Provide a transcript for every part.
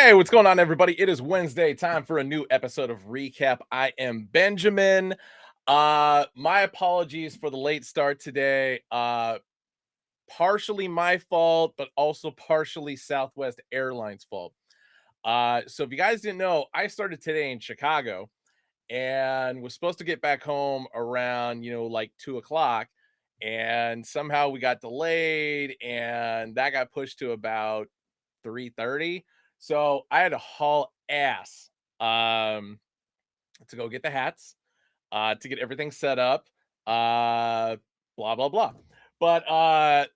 Hey, what's going on, everybody? It is Wednesday, time for a new episode of Recap. I am Benjamin. My apologies for the late start today. Partially my fault, but also partially Southwest Airlines' fault. So if you guys didn't know, I started today in Chicago and was supposed to get back home around, like 2 o'clock. And somehow we got delayed, and that got pushed to about 3:30. So I had to haul ass um to go get the hats, to get everything set up, uh blah blah blah. But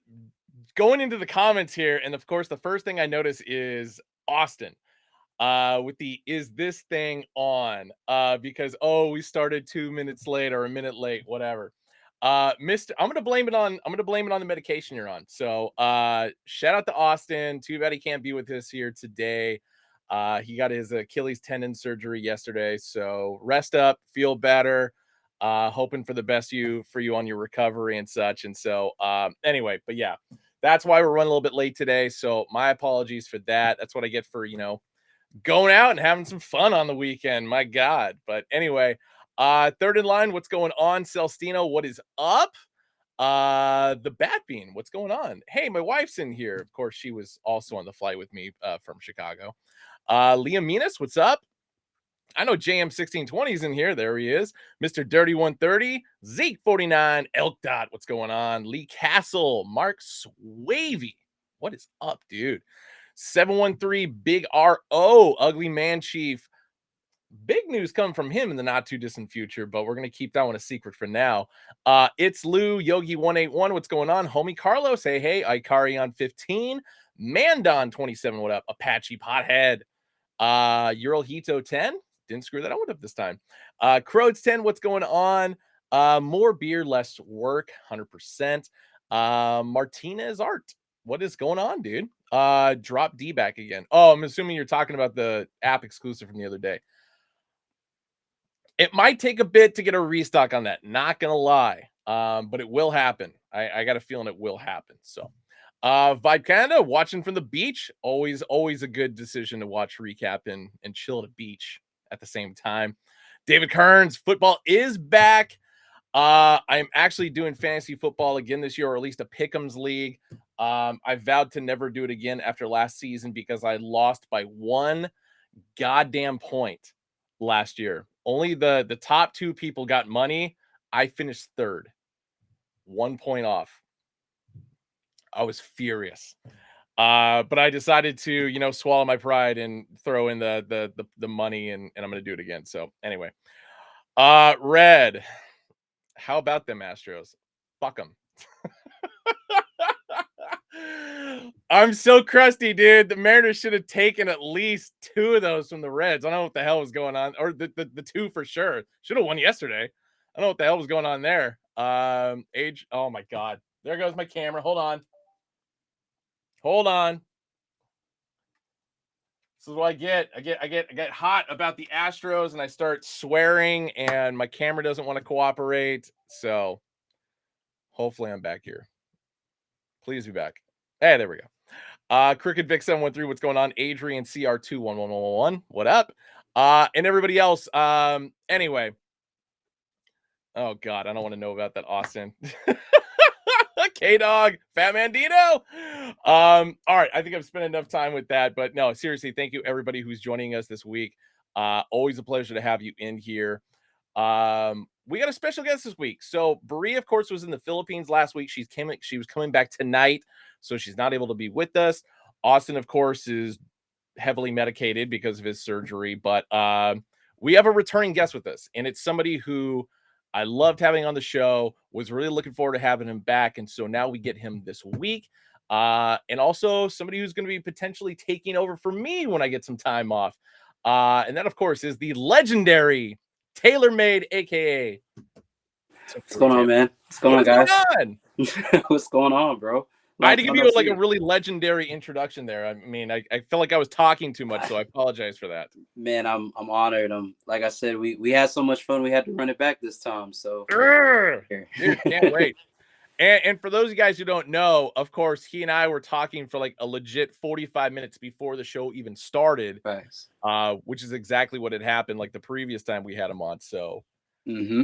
going into the comments here, and of course the first thing I notice is Austin with the "is this thing on?" Because we started 2 minutes late or a minute late, whatever. Mr. I'm gonna blame it on the medication you're on. So shout out to Austin. Too bad he can't be with us here today. He got his Achilles tendon surgery yesterday. So rest up, feel better. Hoping for the best for you on your recovery and such. And so anyway, but yeah, that's why we're running a little bit late today. So my apologies for that. That's what I get for going out and having some fun on the weekend. My God. But anyway, third in line, what's going on? Celestino, what is up? The Bat Bean, what's going on? Hey, my wife's in here. Of course, she was also on the flight with me from Chicago. Liam Minas, what's up? I know JM1620 is in here. There he is. Mr. Dirty 130, Zeke 49, Elk Dot, what's going on? Lee Castle, Mark Swavey, what is up, dude? 713 Big RO, Ugly Man Chief. Big news coming from him in the not too distant future, but we're going to keep that one a secret for now. It's Lou, Yogi 181. What's going on? Homie Carlos. Hey, Ikari on 15. Mandon 27. What up? Apache Pothead. Ural Hito 10. Didn't screw that one up this time. Croats 10. What's going on? More beer, less work. 100%. Martinez Art. What is going on, dude? Drop D back again. Oh, I'm assuming you're talking about the app exclusive from the other day. It might take a bit to get a restock on that. Not gonna lie, but it will happen. I got a feeling it will happen. So, Vibe Canada, watching from the beach. Always a good decision to watch recap and chill at a beach at the same time. David Kearns, football is back. I'm actually doing fantasy football again this year, or at least a Pick'ems league. I vowed to never do it again after last season because I lost by one goddamn point last year. Only the top two people got money. I finished third, 1 point off. I was furious. But I decided to, swallow my pride and throw in the money, and I'm gonna do it again. So anyway. Red. How about them Astros? Fuck them. I'm so crusty, dude. The Mariners should have taken at least two of those from the Reds. I don't know what the hell was going on, or the two for sure. Should have won yesterday. I don't know what the hell was going on there. Age. Oh my God. There goes my camera. Hold on. This is what I get. I get hot about the Astros, and I start swearing, and my camera doesn't want to cooperate. So hopefully I'm back here. Please be back. Hey, there we go. Crooked Vic 713, what's going on? Adrian CR21111, what up? And everybody else. Anyway. Oh God, I don't want to know about that, Austin. K-Dog, Fat Mandino. All right, I think I've spent enough time with that, but no, seriously, thank you everybody who's joining us this week. Always a pleasure to have you in here. We got a special guest this week. So Brie, of course, was in the Philippines last week. She was coming back tonight, so she's not able to be with us. Austin, of course, is heavily medicated because of his surgery, but we have a returning guest with us, and it's somebody who I loved having on the show, was really looking forward to having him back. And so now we get him this week. And also somebody who's going to be potentially taking over for me when I get some time off. And that, of course, is the legendary TaylorMade, aka. What's going on, man? What's going on, guys? What's going on, bro? I had to give you a really legendary introduction there. I mean, I felt like I was talking too much, so I apologize for that. Man, I'm honored. Like I said, we had so much fun. We had to run it back this time. So Dude, can't wait. And for those of you guys who don't know, of course, he and I were talking for like a legit 45 minutes before the show even started, Thanks. which is exactly what had happened like the previous time we had him on. So Mm-hmm.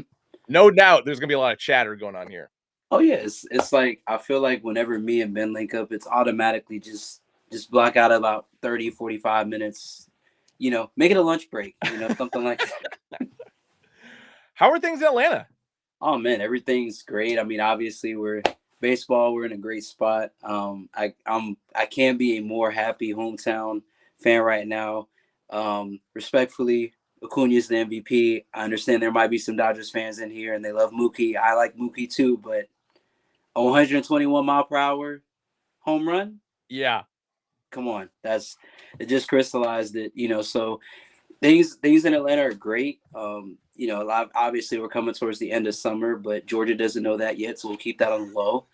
no doubt there's gonna be a lot of chatter going on here. Oh yeah, it's like I feel like whenever me and Ben link up, it's automatically just block out about 30, 45 minutes. Make it a lunch break, something like that. How are things in Atlanta? Oh man, everything's great. I mean, obviously we're in a great spot. I can't be a more happy hometown fan right now. Respectfully, Acuna's the MVP. I understand there might be some Dodgers fans in here and they love Mookie. I like Mookie too, but a 121 mile per hour home run? Yeah. Come on. It just crystallized it, so things in Atlanta are great. Obviously we're coming towards the end of summer, but Georgia doesn't know that yet, so we'll keep that on the low.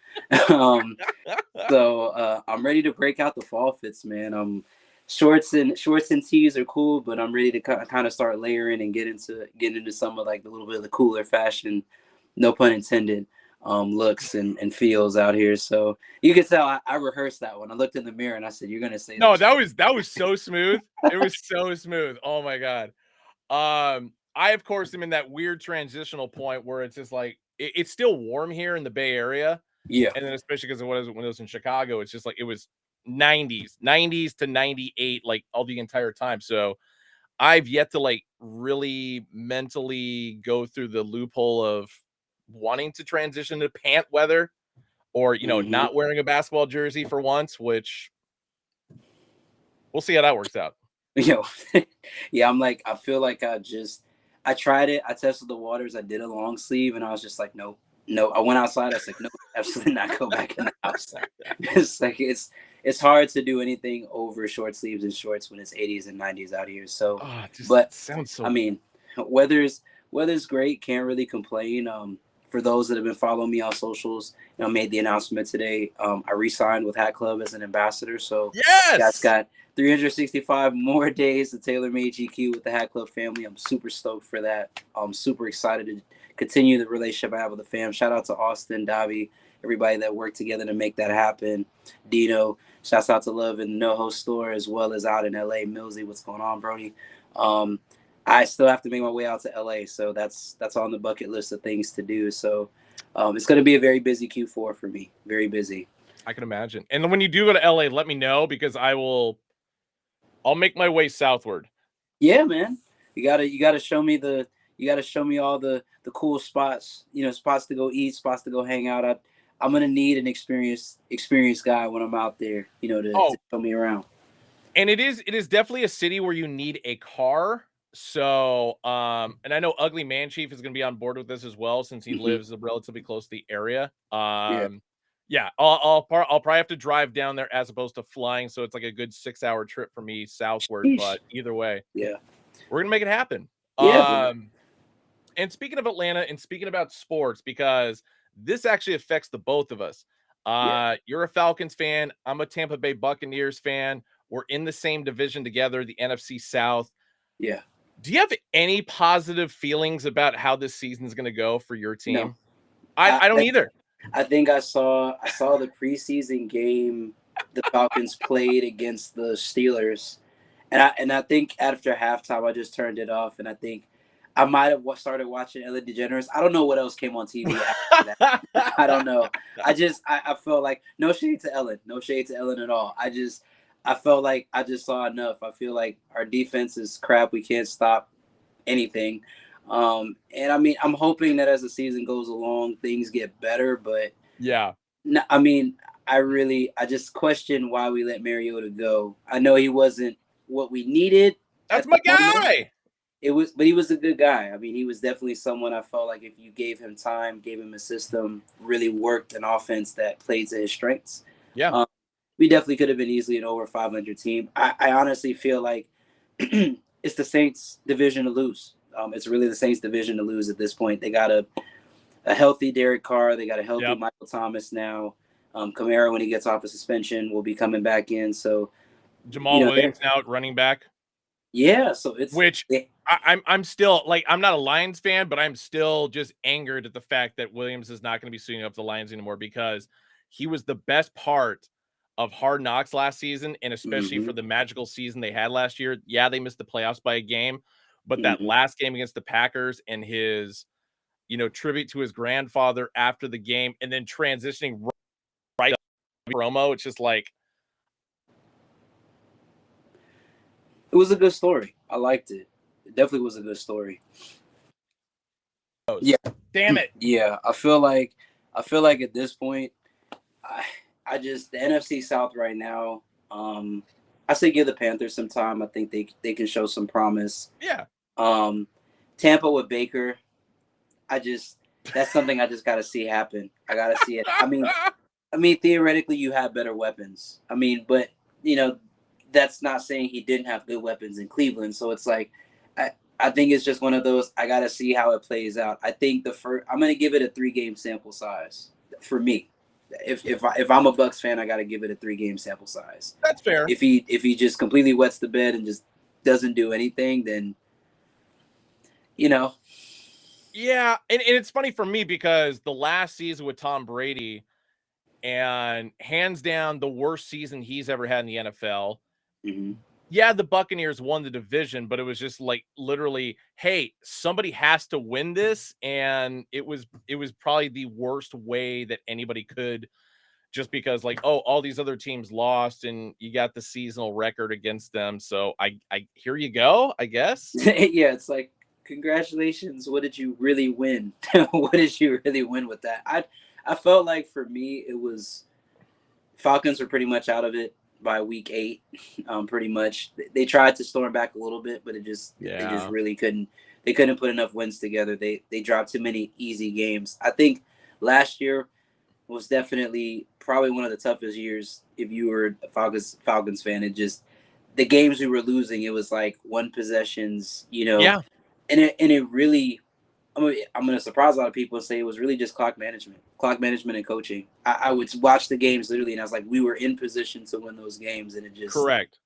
I'm ready to break out the fall fits, man. Shorts and tees are cool, but I'm ready to kind of start layering and get into some of like the little bit of the cooler fashion, no pun intended, looks and feels out here. So you can tell I rehearsed that one. I looked in the mirror and I said, "You're gonna say no, this." that was so smooth. It was so smooth. Oh my god. I of course am in that weird transitional point where it's just like it's still warm here in the Bay Area. Yeah. And then especially because when it was in Chicago, it's just like it was 90s to 98 like all the entire time. So I've yet to like really mentally go through the loophole of wanting to transition to pant weather or not wearing a basketball jersey for once, which we'll see how that works out. Yeah, I feel like I tried it. I tested the waters. I did a long sleeve and I was just like, nope. No, I went outside. I was like, no, absolutely not go back in the house. It's like, it's hard to do anything over short sleeves and shorts when it's 80s and 90s out here. So, but sounds so. I mean, weather's great. Can't really complain. For those that have been following me on socials, made the announcement today. I re-signed with Hat Club as an ambassador. So yes, that's got 365 more days to TaylorMade GQ with the Hat Club family. I'm super stoked for that. I'm super excited to continue the relationship I have with the fam. Shout out to Austin, Davi, everybody that worked together to make that happen. Dino, shouts out to Love in the NoHo store as well as out in LA. Millsy, what's going on, Brody? I still have to make my way out to LA, so that's on the bucket list of things to do. So it's going to be a very busy Q4 for me. Very busy. I can imagine. And then when you do go to LA, let me know because I'll make my way southward. Yeah, man. You gotta show me all the cool spots, spots to go eat, spots to go hang out. I'm gonna need an experienced guy when I'm out there, to show me around. And it is definitely a city where you need a car. So and I know Ugly Man Chief is gonna be on board with this as well since he lives relatively close to the area. Yeah, I'll probably have to drive down there as opposed to flying, so it's like a good 6-hour trip for me southward. Sheesh. But either way, yeah, we're gonna make it happen. Yeah. And speaking of Atlanta and speaking about sports, because this actually affects the both of us. You're a Falcons fan. I'm a Tampa Bay Buccaneers fan. We're in the same division together, the NFC South. Yeah. Do you have any positive feelings about how this season is going to go for your team? No. I don't either. I think I saw the preseason game the Falcons played against the Steelers, and I think after halftime I just turned it off, and I think I might have started watching Ellen DeGeneres. I don't know what else came on TV after that. I don't know. I felt like no shade to Ellen at all. I felt like I just saw enough. I feel like our defense is crap. We can't stop anything. And I mean, I'm hoping that as the season goes along, things get better. But yeah, I mean, I just question why we let Mariota go. I know he wasn't what we needed. That's my guy. But he was a good guy. I mean, he was definitely someone I felt like if you gave him time, gave him a system, really worked an offense that played to his strengths. Yeah. We definitely could have been easily an over 500 team. I honestly feel like it's the Saints division to lose. It's really the Saints division to lose at this point. They got a healthy Derek Carr. They got a healthy Michael Thomas now. Kamara, when he gets off of suspension, will be coming back in. So Jamal Williams now at running back. Yeah, so it's which I'm still like, I'm not a Lions fan, but I'm still just angered at the fact that Williams is not going to be suiting up the Lions anymore because he was the best part of Hard Knocks last season, and especially Hmm. for the magical season they had last year. Yeah, they missed the playoffs by a game, but that Hmm. last game against the Packers and his, tribute to his grandfather after the game, and then transitioning right up promo, it's just like, It was a good story. I liked it. It definitely was a good story. Yeah, damn it. yeah. I feel like at this point, I, I just the NFC South right now. Um, I say give the Panthers some time. I think they can show some promise. Yeah. Um, Tampa with Baker. I just that's something I just got to see happen. I got to see it. I mean, theoretically, you have better weapons. I mean, but you know, that's not saying he didn't have good weapons in Cleveland. So it's like, I think it's just one of those. I got to see how it plays out. I think I'm going to give it a 3-game sample size for me. If I'm a Bucks fan, I got to give it a 3-game sample size. That's fair. If he just completely wets the bed and just doesn't do anything, then you know. Yeah, and it's funny for me because the last season with Tom Brady, and hands down the worst season he's ever had in the NFL. Mm-hmm. Yeah, the Buccaneers won the division, but it was just like literally, hey, somebody has to win this, and it was probably the worst way that anybody could, just because like, oh, all these other teams lost and you got the seasonal record against them. So I here you go, I guess. Yeah, it's like congratulations. What did you really win? What did you really win with that? I felt like for me it was Falcons were pretty much out of it by week 8. Pretty much they tried to storm back a little bit, but they just Yeah. really couldn't. They couldn't put enough wins together. They dropped too many easy games. I think last year was definitely probably one of the toughest years if you were a Falcons fan. It just the games we were losing, it was like one possessions, Yeah. and it really. I'm going to surprise a lot of people and say it was really just clock management and coaching. I would watch the games literally, and I was like, we were in position to win those games, and it just Correct.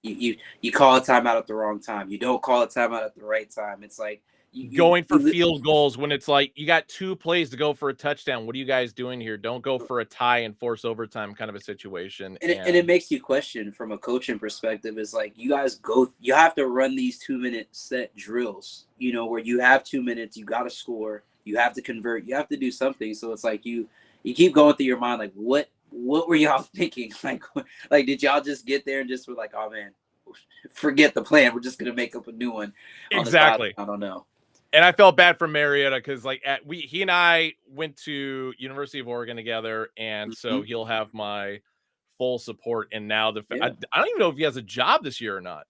you call a timeout at the wrong time. You don't call a timeout at the right time. It's like Going for field goals when it's like you got 2 plays to go for a touchdown. What are you guys doing here? Don't go for a tie and force overtime kind of a situation. and it makes you question from a coaching perspective. Is like you have to run these 2-minute set drills, where you have 2 minutes, you got to score, you have to convert, you have to do something. So it's like you keep going through your mind, like what were y'all thinking? Like did y'all just get there and just were like, oh man, forget the plan, we're just gonna make up a new one on the side? Exactly. I don't know. And I felt bad for Mariota because like he and I went to University of Oregon together, and so Mhm. he'll have my full support. And now I Yeah. don't even know if he has a job this year or not.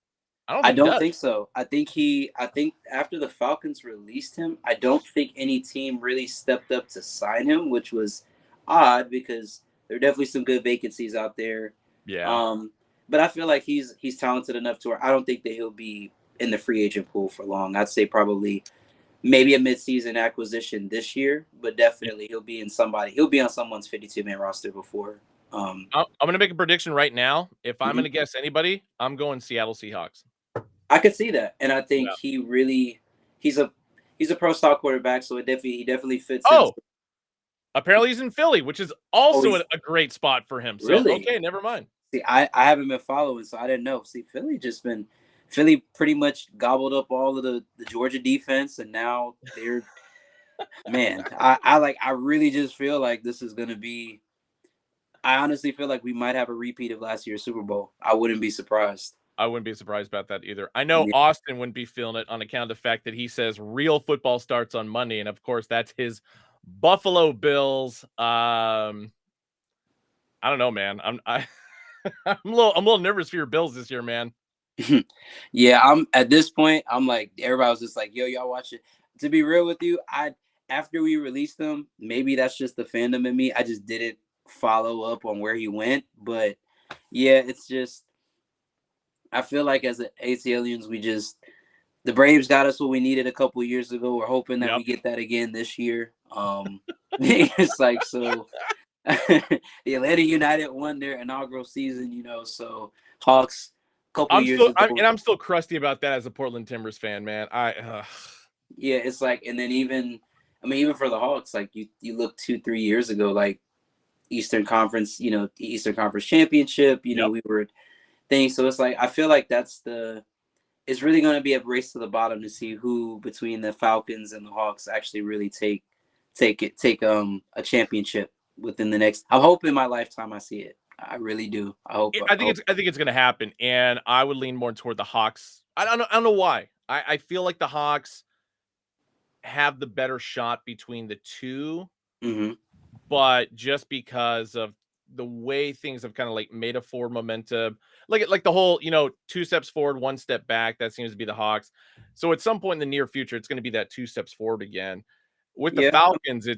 I don't I think he don't does. think so. I think after the Falcons released him, I don't think any team really stepped up to sign him, which was odd because there are definitely some good vacancies out there. Yeah. Um, but I feel like he's talented enough to where I don't think that he'll be in the free agent pool for long. I'd say probably maybe a midseason acquisition this year, but definitely he'll be on someone's 52-man roster before. I'm gonna make a prediction right now. If I'm Mhm. gonna guess anybody, I'm going Seattle Seahawks. I could see that, and I think Yeah. he's a he's a pro style quarterback, so he definitely fits into. Oh, apparently he's in Philly, which is Oh, also he's a great spot for him. So really. okay, never mind. See, I haven't been following, so I didn't know. See, Philly pretty much gobbled up all of the Georgia defense, and now they're man. I really just feel like this is gonna be. I honestly feel like we might have a repeat of last year's Super Bowl. I wouldn't be surprised. I wouldn't be surprised about that either. I know Yeah. Austin wouldn't be feeling it on account of the fact that he says real football starts on Monday, and of course that's his Buffalo Bills. I don't know, man. I'm a little nervous for your Bills this year, man. Yeah, I'm at this point. I'm like everybody was just like, "Yo, y'all watch it." To be real with you, I after we released them, maybe that's just the fandom in me. I just didn't follow up on where he went, but yeah, it's just I feel like as ACLians, we just the Braves got us what we needed a couple years ago. We're hoping that Yep. we get that again this year. It's like so. The Atlanta United won their inaugural season, so Hawks couple years ago. I'm still crusty about that as a Portland Timbers fan, man. Yeah, it's like, and then even for the Hawks, like you look 2-3 years ago, like Eastern Conference, the Eastern Conference Championship, Yep. we were things. So it's like I feel like it's really going to be a race to the bottom to see who between the Falcons and the Hawks actually really take a championship within the next. I'm hoping my lifetime I see it. I really do. I think it's going to happen, and I would lean more toward the Hawks. I don't know why. I feel like the Hawks have the better shot between the two, but just because of the way things have kind of like made a forward momentum, like the whole 2 steps forward, 1 step back, that seems to be the Hawks. So at some point in the near future, it's going to be that 2 steps forward again. With the Falcons,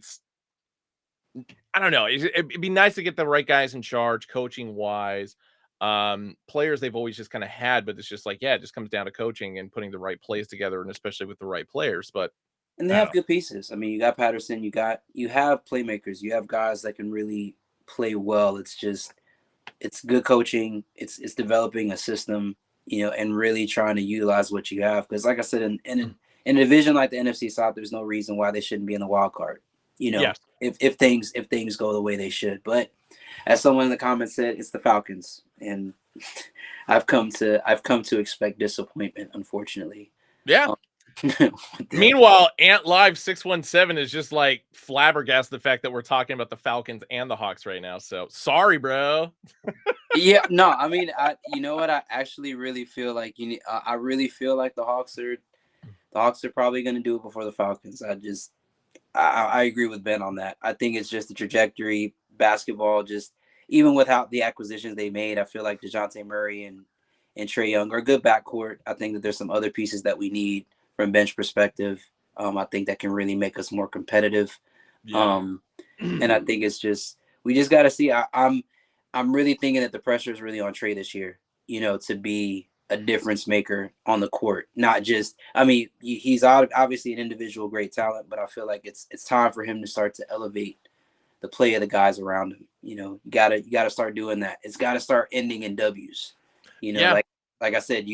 I don't know. It'd be nice to get the right guys in charge, coaching wise. Players they've always just kind of had, but it's just like, it just comes down to coaching and putting the right plays together, and especially with the right players. But and they have good pieces. I mean, you got Patterson, you have playmakers, you have guys that can really play well. It's good coaching. It's developing a system, and really trying to utilize what you have. Because, like I said, in a division like the NFC South, there's no reason why they shouldn't be in the wild card. Yes. If things go the way they should. But as someone in the comments said, it's the Falcons, and I've come to expect disappointment, unfortunately. Yeah. Meanwhile, Ant Live 617 is just like flabbergasted the fact that we're talking about the Falcons and the Hawks right now. So sorry, bro. Yeah, no, I mean, you know what? I actually really feel like I really feel like the Hawks are probably going to do it before the Falcons. I agree with Ben on that. I think it's just the trajectory, basketball, just even without the acquisitions they made. I feel like DeJounte Murray and Trae Young are a good backcourt. I think that there's some other pieces that we need from bench perspective. I think that can really make us more competitive. Yeah. And I think it's just we just got to see. I'm really thinking that the pressure is really on Trae this year. To be a difference maker on the court, not just. I mean, he's obviously an individual great talent, but I feel like it's time for him to start to elevate the play of the guys around him. You gotta start doing that. It's got to start ending in W's. Like I said,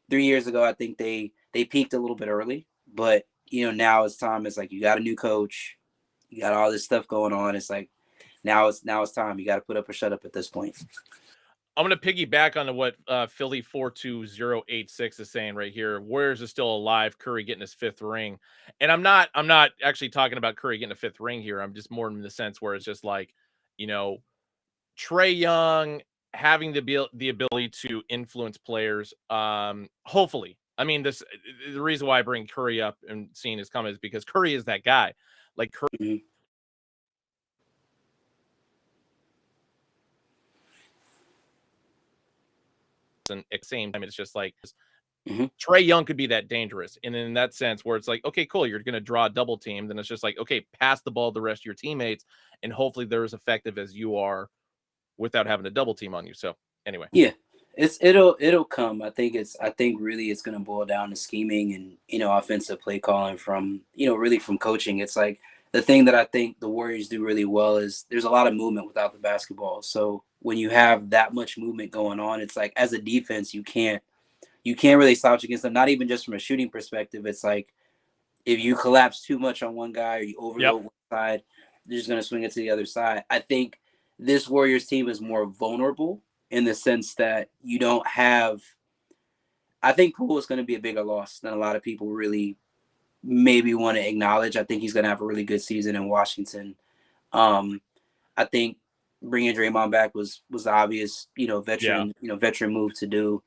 3 years ago, I think they peaked a little bit early, but now it's time. It's like you got a new coach, you got all this stuff going on. It's like now it's time. You got to put up or shut up at this point. I'm going to piggyback on what Philly 42086 is saying right here. Warriors are still alive. Curry getting his 5th ring. And I'm not actually talking about Curry getting a 5th ring here. I'm just more in the sense where it's just like, Trae Young having the ability to influence players. Hopefully. I mean, the reason why I bring Curry up and seeing his comment is because Curry is that guy. Like Curry. Mm-hmm. And at the same time, it's just like Trae Young could be that dangerous. And in that sense, where it's like, okay, cool, you're going to draw a double team. Then it's just like, okay, pass the ball to the rest of your teammates. And hopefully they're as effective as you are without having a double team on you. So anyway. Yeah, it'll come. I think really it's going to boil down to scheming and, offensive play calling from, really from coaching. It's like the thing that I think the Warriors do really well is there's a lot of movement without the basketball. So when you have that much movement going on, it's like as a defense, you can't really slouch against them. Not even just from a shooting perspective. It's like if you collapse too much on one guy or you overload one side, they're just going to swing it to the other side. I think this Warriors team is more vulnerable in the sense that you don't have. I think Poole is going to be a bigger loss than a lot of people really maybe want to acknowledge. I think he's going to have a really good season in Washington. I think bringing Draymond back was the obvious, veteran move to do.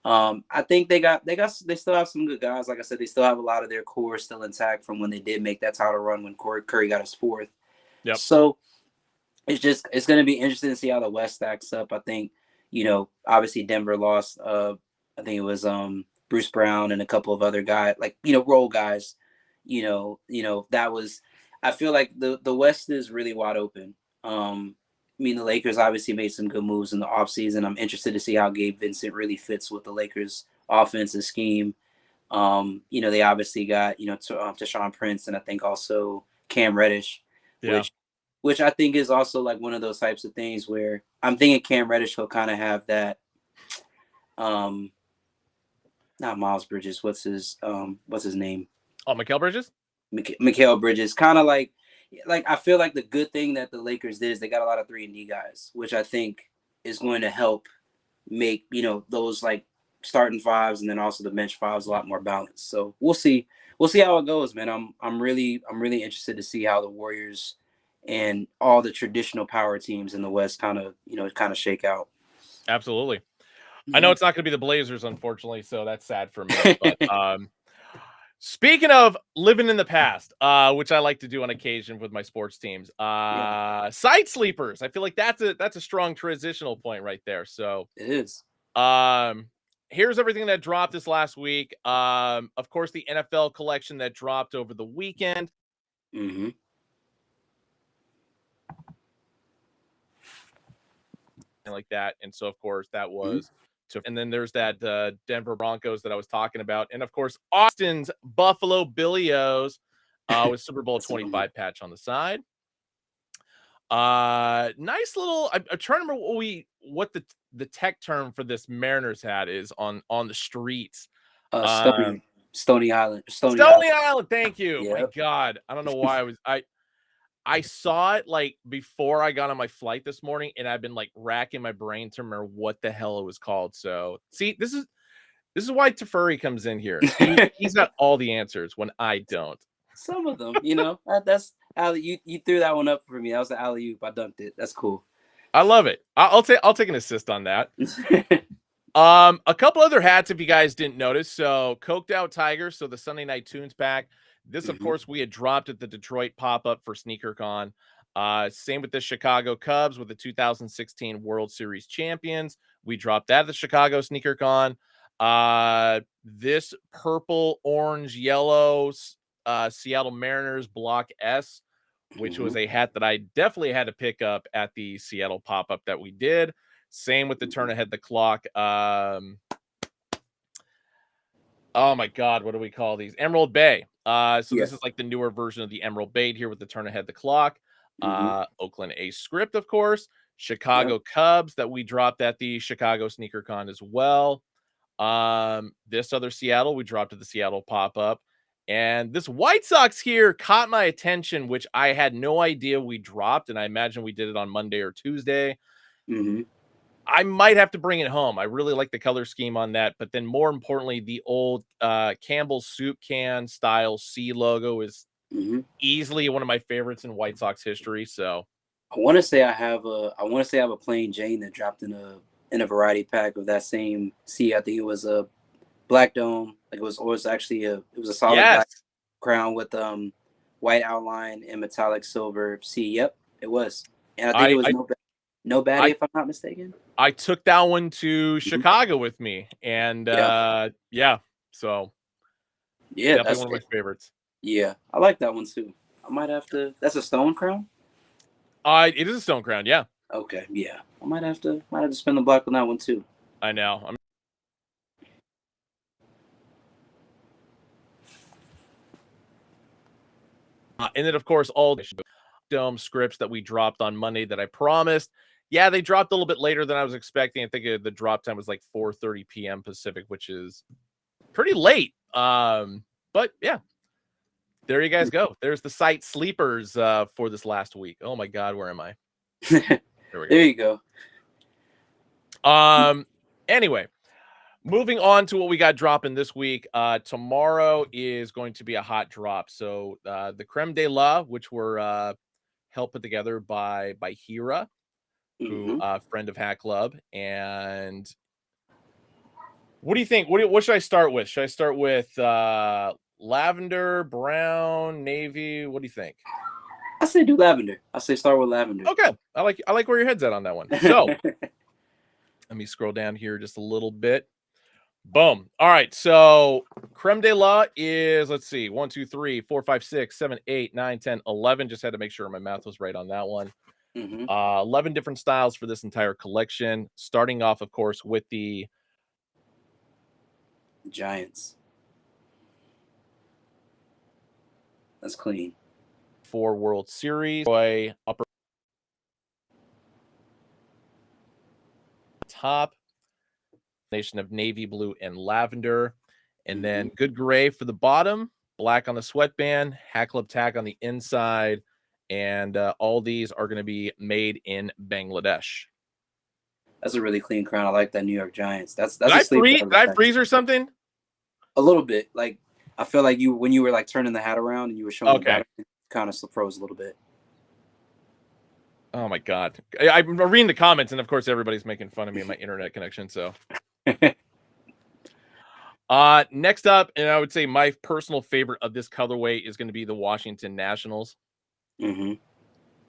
I think they still have some good guys. Like I said, they still have a lot of their core still intact from when they did make that title run when Curry got his 4th. Yep. So it's going to be interesting to see how the West stacks up. I think, obviously Denver lost. I think it was Bruce Brown and a couple of other guys, like role guys. That was. I feel like the West is really wide open. The Lakers obviously made some good moves in the offseason. I'm interested to see how Gabe Vincent really fits with the Lakers offensive scheme. They obviously got, Tashawn Prince and I think also Cam Reddish, which I think is also like one of those types of things where I'm thinking Cam Reddish will kind of have that, not Miles Bridges. What's his name? Oh, Mikal Bridges? Mikal Bridges. Kind of like I feel like the good thing that the Lakers did is they got a lot of 3-and-D guys, which I think is going to help make, those like starting fives and then also the bench fives a lot more balanced. So we'll see. We'll see how it goes, man. I'm really interested to see how the Warriors and all the traditional power teams in the West kind of shake out. Absolutely. I know Yeah. it's not going to be the Blazers, unfortunately, so that's sad for me. But speaking of living in the past, which I like to do on occasion with my sports teams, Yeah, side sleepers. I feel like that's a strong transitional point right there. So, it is. um, here's everything that dropped this last week. Of course, the NFL collection that dropped over the weekend, Mm-hmm. and like that. And so, of course, that Mm-hmm. was to. And then there's that Denver Broncos that I was talking about, and of course, Austin's Buffalo Billios with Super Bowl That's a good one. 25 patch on the side. Nice little. I'm trying to remember what the tech term for this Mariners hat is on the streets. Um, Stony Island. Stony Island. Stony Island. Thank you. My Yep. God, I don't know why I saw it like before I got on my flight this morning, and I've been like racking my brain to remember what the hell it was called. So see, this is why Teferi comes in here. He's got all the answers when I don't. Some of them, that's alley. You threw that one up for me. That was the alley oop. I dunked it. That's cool. I love it. I'll take an assist on that. A couple other hats, if you guys didn't notice. So, Coked Out Tiger, so the Sunday Night Tunes pack. This, of Mhm. course, we had dropped at the Detroit pop-up for SneakerCon. Same with the Chicago Cubs with the 2016 World Series champions. We dropped that at the Chicago SneakerCon. This purple, orange, yellow Seattle Mariners Block S, which was Mhm. a hat that I definitely had to pick up at the Seattle pop-up that we did. Same with the turn ahead the clock. Oh my God, what do we call these? Emerald Bay. So Yeah. this is like the newer version of the Emerald Bay here with the turn ahead the clock. Mhm. Oakland A's script, of course. Yep. Chicago Cubs that we dropped at the Chicago SneakerCon as well. This other Seattle, we dropped at the Seattle pop-up. And this White Sox here caught my attention, which I had no idea we dropped, and I imagine we did it on Monday or Tuesday. Mhm. I might have to bring it home. I really like the color scheme on that, but then more importantly, the old Campbell's soup can style C logo is Mhm. easily one of my favorites in White Sox history. So I want to say I have a plain Jane that dropped in a variety pack of that same C. I think it was a black dome. Like it was actually a solid yes, black crown with white outline and metallic silver C. Yep, it was. And I think it I was I no baddie I, if I'm not mistaken. I took that one to Mhm. Chicago with me, and Yeah. yeah, so Yeah, definitely that's one of it. my favorites. Yeah, I like that one too. I might have to. That's a stone crown. It is a Stone Crown, yeah. Okay, yeah, I might have to spend the block on that one too. I know. And then of course all the dome scripts that we dropped on Monday that I promised. Yeah, they dropped a little bit later than I was expecting. I think the drop time was like 4:30 p.m. Pacific, which is pretty late. But yeah, there you guys go. There's the site sleepers for this last week. Oh my God, where am I? There There we you go. go. Anyway, moving on to what we got dropping this week. Tomorrow is going to be a hot drop. So the Creme de la, which were helped put together by Hira, who Hmm. friend of Hack Club. And what do you think? What should I start with? Should I start with lavender, brown, navy? What do you think? I say do lavender. I say start with lavender. Okay, I like where your head's at on that one. So let me scroll down here just a little bit. Boom. All right. So creme de la is, let's see, 1, 2, 3, 4, 5, 6, 7, 8, 9, 10, 11. Just had to make sure my math was right on that one. Hmm. 11 different styles for this entire collection. Starting off, of course, with the Giants. That's clean. 4 World Series. Upper top. Nation of navy blue and lavender. And then good gray for the bottom, black on the sweatband, hat club tag on the inside. And all these are going to be made in Bangladesh. That's a really clean crown. I like that New York Giants. That's Did a I sleeper. freeze? Did I freeze or something? A little bit. Like I feel like when you were like turning the hat around and you were showing the Okay. battery, kind of froze a little bit. Oh my God. I'm reading the comments, and of course everybody's making fun of me and my internet connection. So next up, and I would say my personal favorite of this colorway is going to be the Washington Nationals.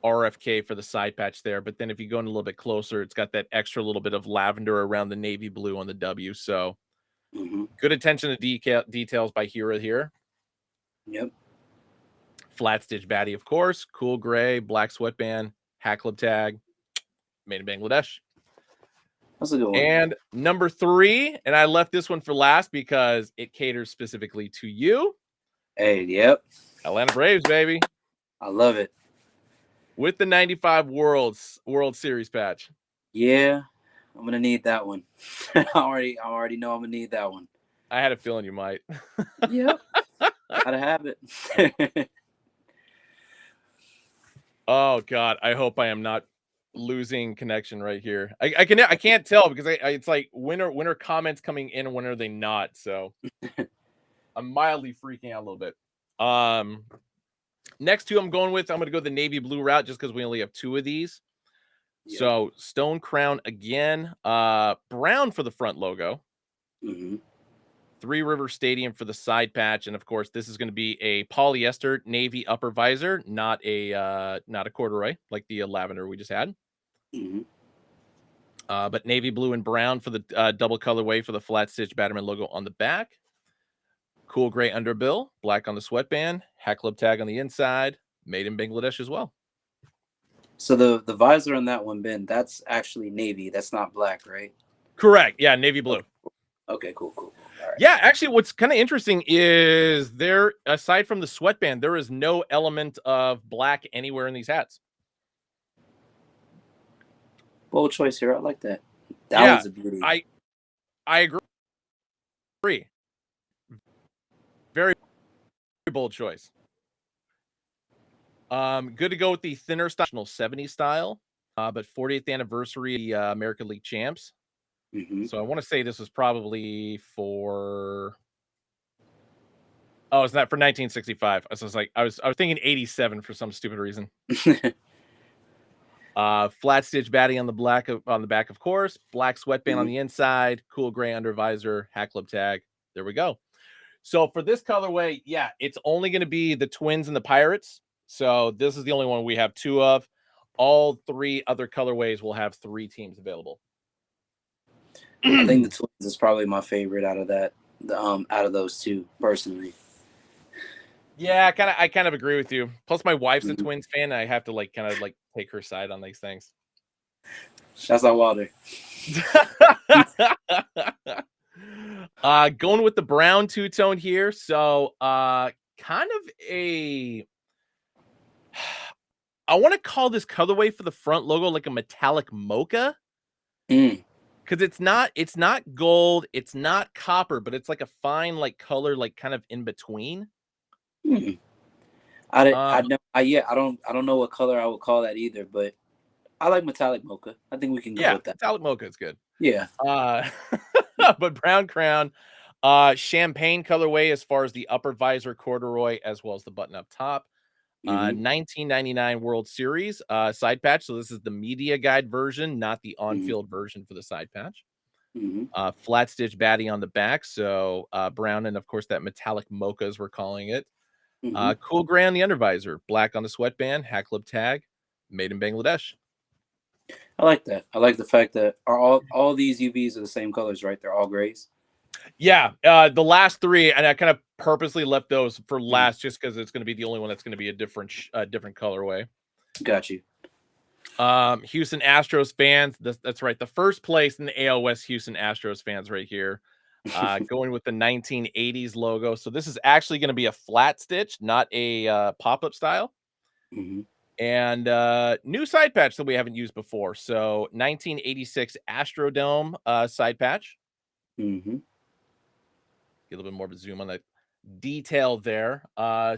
RFK for the side patch there. But then if you go in a little bit closer, it's got that extra little bit of lavender around the navy blue on the W. So good attention to details by Hira here. Yep. Flat stitch baddie, of course. Cool gray, black sweatband, hat club tag, made in Bangladesh. That's a good one. And number 3, and I left this one for last because it caters specifically to you. Hey, yep. Atlanta Braves, baby. I love it. With the 95 World Series patch. Yeah, I'm gonna need that one. I already know I'm gonna need that one. I had a feeling you might. Yep. Gotta have it. Oh God, I hope I am not losing connection right here. I can't tell because it's like when are comments coming in and when are they not? So I'm mildly freaking out a little bit. Next two I'm going with, I'm going to go the navy blue route just because we only have 2 of these. Yep. So stone crown again, brown for the front logo. Three River Stadium for the side patch, and of course, this is going to be a polyester navy upper visor, not a corduroy like the lavender we just had. But navy blue and brown for the double colorway for the flat stitch Batterman logo on the back. Cool gray underbill, black on the sweatband, hat club tag on the inside, made in Bangladesh as well. So the visor on that one, Ben, that's actually navy. That's not black, right? Correct. Yeah, navy blue. Okay, cool. All right. Yeah, actually, what's kind of interesting is there, aside from the sweatband, there is no element of black anywhere in these hats. Bold choice here. I like that. That one's a beauty. I agree. Very bold choice. Good to go with the thinner style, 70s style, but 40th anniversary American League champs. So I want to say this was probably for. Oh, it's not for 1965. So I was thinking 87 for some stupid reason. Flat stitch baddie on the back, of course. Black sweatband on the inside. Cool gray under visor. Hat club tag. There we go. So for this colorway, yeah, it's only going to be the Twins and the Pirates. So this is the only one we have 2 of. All 3 other colorways will have 3 teams available. I think the Twins is probably my favorite out of that. Out of those 2, personally. Yeah, I kind of agree with you. Plus, my wife's a Twins fan. And I have to kind of take her side on these things. Shouts out Wilder. Going with the brown 2-tone here. So, kind of a. I want to call this colorway for the front logo like a metallic mocha. Because it's not gold, it's not copper, but it's like a fine color, kind of in between. I don't know what color I would call that either, but I like metallic mocha. I think we can go with that. Metallic mocha is good. Yeah. But brown crown, champagne colorway as far as the upper visor corduroy as well as the button up top. 1999 World Series side patch. So this is the media guide version, not the on-field version for the side patch. Flat stitch baddie on the back. So brown and of course that metallic mocha as we're calling it. Cool gray on the undervisor, black on the sweatband, hat club tag, made in Bangladesh. I like that. I like the fact that all these UVs are the same colors, right? They're all grays. Yeah, the last 3, and I kind of purposely left those for last just because it's going to be the only one that's going to be a different colorway. Got you. Houston Astros fans, that's right. The first place in the AL West Houston Astros fans right here. Going with the 1980s logo. So this is actually going to be a flat stitch, not a pop-up style. And new side patch that we haven't used before. So 1986 Astrodome side patch. Get a little bit more of a zoom on that detail there.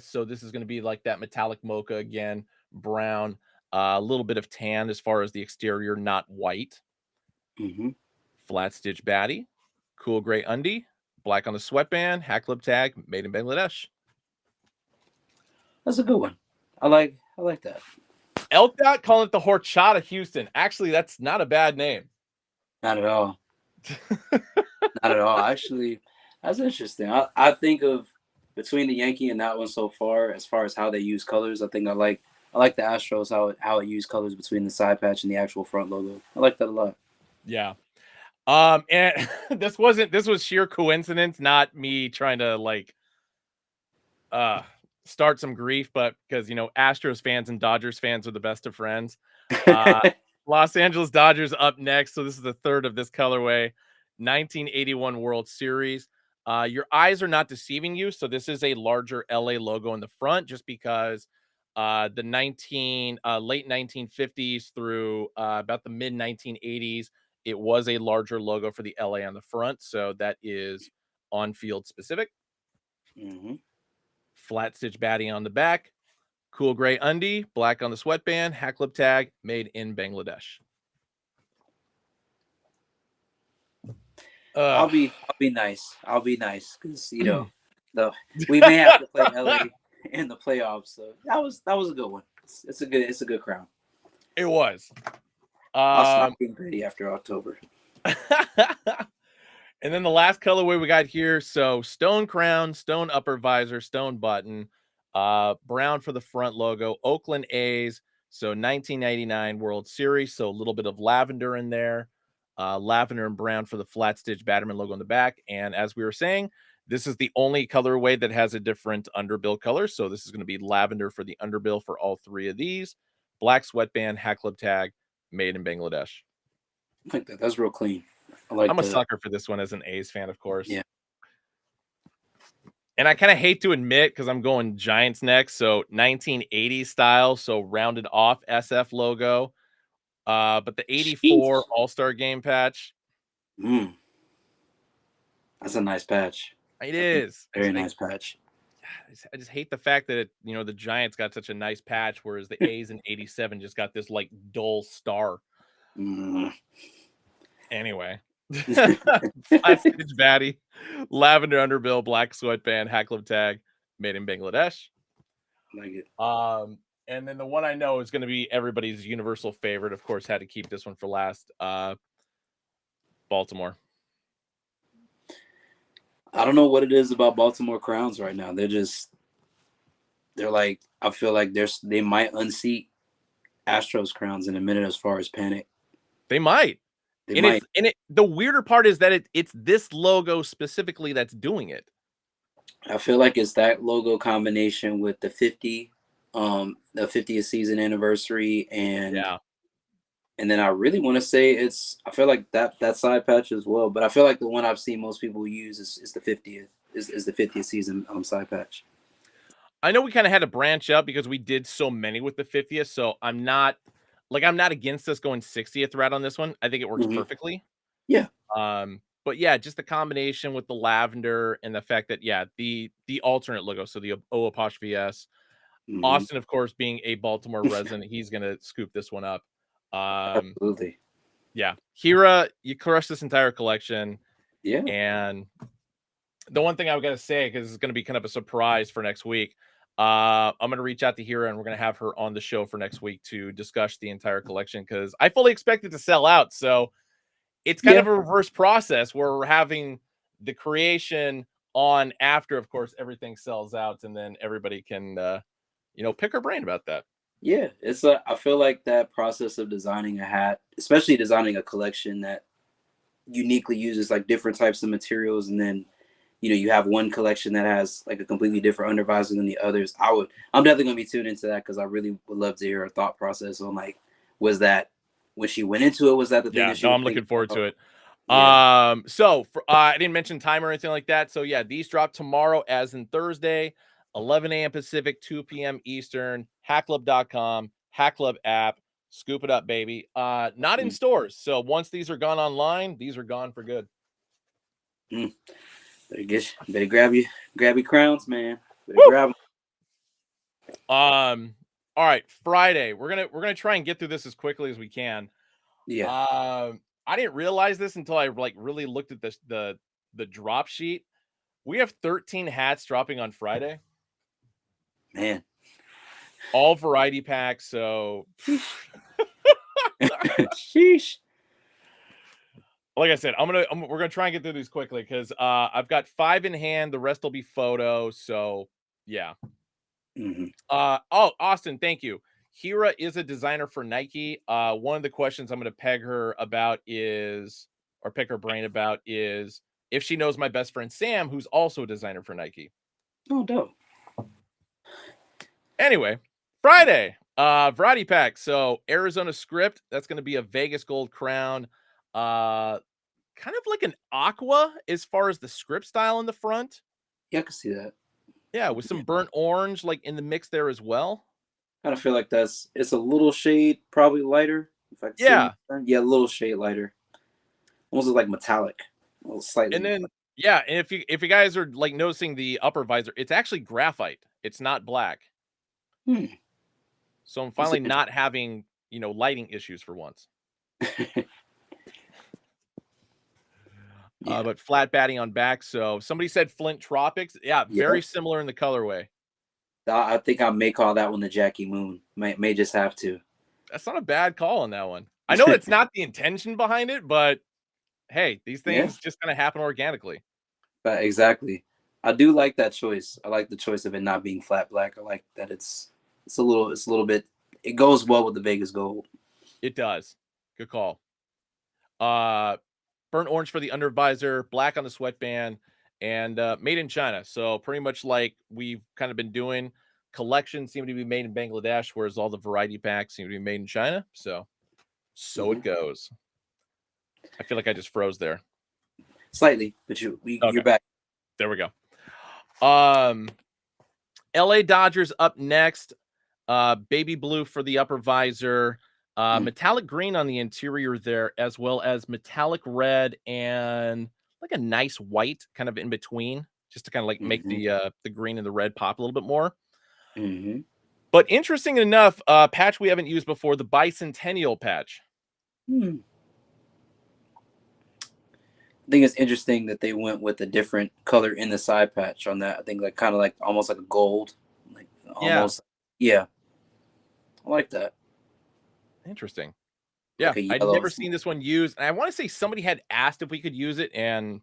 So this is going to be like that metallic mocha again, brown, a little bit of tan as far as the exterior, not white. Mm-hmm. Flat stitch baddie, cool gray undie, black on the sweatband, hat clip tag, made in Bangladesh. That's a good one. I like that. Elk calling it the horchata Houston. Actually, that's not a bad name. Not at all. Not at all. Actually, that's interesting. I think of between the Yankee and that one so far, as far as how they use colors, I like the Astros how it used colors between the side patch and the actual front logo. I like that a lot. Yeah. And this was sheer coincidence, not me trying to like start some grief, but because Astros fans and Dodgers fans are the best of friends. Uh Los Angeles Dodgers up next. So this is the third of this colorway, 1981 World Series. Your eyes are not deceiving you. So this is a larger LA logo in the front, just because the late 1950s through about the mid 1980s, it was a larger logo for the LA on the front. So that is on field specific. Mm-hmm. Flat stitch baddie on the back. Cool gray undie, black on the sweatband, hat clip tag, made in Bangladesh. I'll be nice. I'll be nice because the we may have to play LA in the playoffs. So that was a good one. It's a good crown. It was. I'll stop being greedy after October. And then the last colorway we got here. So stone crown, stone upper visor, stone button, brown for the front logo, Oakland A's. So 1999 World Series. So a little bit of lavender in there. Lavender and brown for the flat stitch Batterman logo on the back. And as we were saying, this is the only colorway that has a different underbill color. So this is going to be lavender for the underbill for all three of these. Black sweatband, hat clip tag, made in Bangladesh. I like that. That's real clean. I like I'm a sucker for this one as an A's fan, of course. Yeah. And I kind of hate to admit because I'm going Giants next. So 1980 style, so rounded off SF logo. But the 84 Jeez. All-Star game patch. That's a nice patch. It is. Very nice patch. I just hate the fact that the Giants got such a nice patch, whereas the A's in 87 just got this like dull star. Anyway. Flat stitch baddie, lavender underbill, black sweatband, hat clip tag, made in Bangladesh. Like it. And then the one I know is going to be everybody's universal favorite. Of course, had to keep this one for last. Baltimore. I don't know what it is about Baltimore Crowns right now. They're like, I feel like they might unseat Astros Crowns in a minute as far as panic. They might. The weirder part is that it's this logo specifically that's doing it. I feel like it's that logo combination with the 50th season anniversary, and then I really want to say I feel like that side patch as well, but I feel like the one I've seen most people use is the 50th season side patch. I know we kind of had to branch up because we did so many with the 50th, so I'm not against us going 60th route on this one. I think it works perfectly. Yeah. But yeah, just the combination with the lavender and the fact that the alternate logo, so the O''S. Austin, of course, being a Baltimore resident, he's gonna scoop this one up. Absolutely. Yeah, Hira, you crushed this entire collection. Yeah. And the one thing I gotta say, because it's gonna be kind of a surprise for next week, I'm gonna reach out to Hira and we're gonna have her on the show for next week to discuss the entire collection because I fully expect it to sell out. So it's kind of a reverse process where we're having the creation on after, of course, everything sells out, and then everybody can, pick her brain about that. Yeah, I feel like that process of designing a hat, especially designing a collection that uniquely uses like different types of materials, and then you have one collection that has like a completely different undervisor than the others. I'm definitely gonna be tuned into that because I really would love to hear her thought process on like, was that when she went into it, was that the thing that she was I'm looking forward to it. Yeah. I didn't mention time or anything like that. So yeah, these drop tomorrow as in Thursday, 11 a.m. Pacific, 2 p.m. Eastern, hackclub.com, Hackclub app, scoop it up, baby. Not in stores. So once these are gone online, these are gone for good. Better grab your crowns, man. Better Woo! grab 'em. All right, Friday. We're gonna try and get through this as quickly as we can. Yeah, I didn't realize this until I like really looked at the drop sheet. We have 13 hats dropping on Friday, man. all variety packs. So, Sheesh. like I said, we're gonna try and get through these quickly because I've got 5 in hand. The rest will be photo. So, yeah. Hmm. Austin, thank you. Hira is a designer for Nike. One of the questions I'm going to peg her about is, or pick her brain about is, if she knows my best friend Sam, who's also a designer for Nike. Oh, dope. Anyway, Friday, variety pack. So Arizona script, that's going to be a Vegas gold crown. Kind of like an aqua as far as the script style in the front. Yeah, I can see that. Yeah, with some burnt orange like in the mix there as well. Kind of feel like it's a little shade probably lighter. If I can see Yeah. it. Yeah, a little shade lighter. Almost like metallic. A little slightly. And then yeah, and if you guys are like noticing the upper visor, it's actually graphite. It's not black. Hmm. So I'm finally not having, lighting issues for once. Yeah. But flat batting on back. So somebody said Flint Tropics. Yeah, very Yep. similar in the colorway. I think I may call that one the Jackie Moon. May just have to. That's not a bad call on that one. I know that's not the intention behind it, but hey, these Yeah. things just kind of happen organically. But exactly. I do like that choice. I like the choice of it not being flat black. I like that it's a little bit, it goes well with the Vegas gold. It does. Good call. Burnt orange for the under visor, black on the sweatband, and made in China. So pretty much like we've kind of been doing. Collections seem to be made in Bangladesh, whereas all the variety packs seem to be made in China. So it goes. I feel like I just froze there. Slightly, but you're back. There we go. LA Dodgers up next. Baby blue for the upper visor. Metallic green on the interior there, as well as metallic red and like a nice white kind of in between, just to kind of like make the green and the red pop a little bit more. Mm-hmm. But interesting enough, patch we haven't used before, the bicentennial patch. I think it's interesting that they went with a different color in the side patch on that. I think like kind of like almost like a gold, like almost. Yeah. I like that. Interesting. Yeah, Like I'd never seen this one used. And I want to say somebody had asked if we could use it, and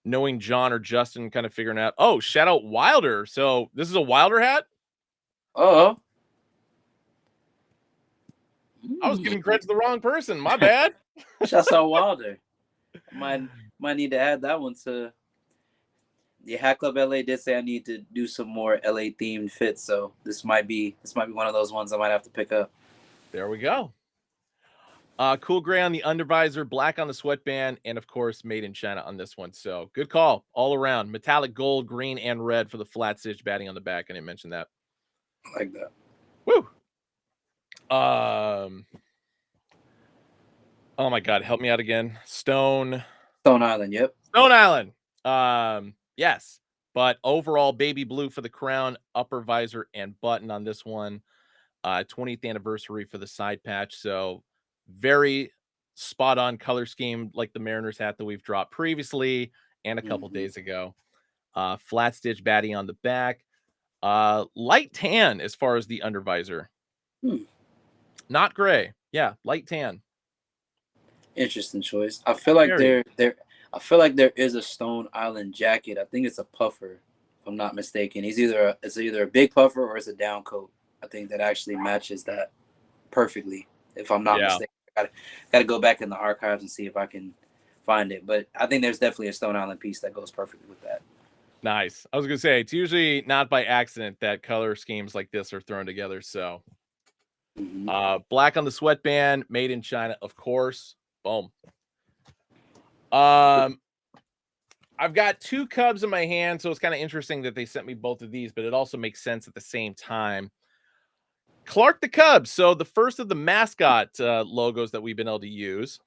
knowing John or Justin kind of figuring out, oh, shout out Wilder. So this is a Wilder hat? Oh. I was giving credit to the wrong person. My bad. Shouts out Wilder. Might need to add that one to. The Hat Club LA did say I need to do some more LA themed fits, so this might be one of those ones I might have to pick up. There we go. Cool gray on the undervisor, black on the sweatband, and of course made in China on this one. So good call all around. Metallic gold, green, and red for the flat stitch batting on the back. I didn't mention that. I like that. Woo. Oh my God, help me out again. Stone Island, yep. Stone Island. Yes. But overall, baby blue for the crown, upper visor, and button on this one. 20th anniversary for the side patch. So very spot on color scheme, like the Mariners hat that we've dropped previously and a couple days ago. Flat stitch batting on the back. Light tan as far as the undervisor. Not gray. Yeah, light tan. Interesting choice. I feel like I feel like there is a Stone Island jacket. I think it's a puffer, if I'm not mistaken. It's either a big puffer or it's a down coat. I think that actually matches that perfectly, if I'm not mistaken. Got to go back in the archives and see if I can find it. But I think there's definitely a Stone Island piece that goes perfectly with that. Nice. I was gonna say it's usually not by accident that color schemes like this are thrown together. So black on the sweatband, made in China, of course. Boom. I've got 2 Cubs in my hand, so it's kind of interesting that they sent me both of these, but it also makes sense at the same time. Clark the Cubs. So the first of the mascot logos that we've been able to use.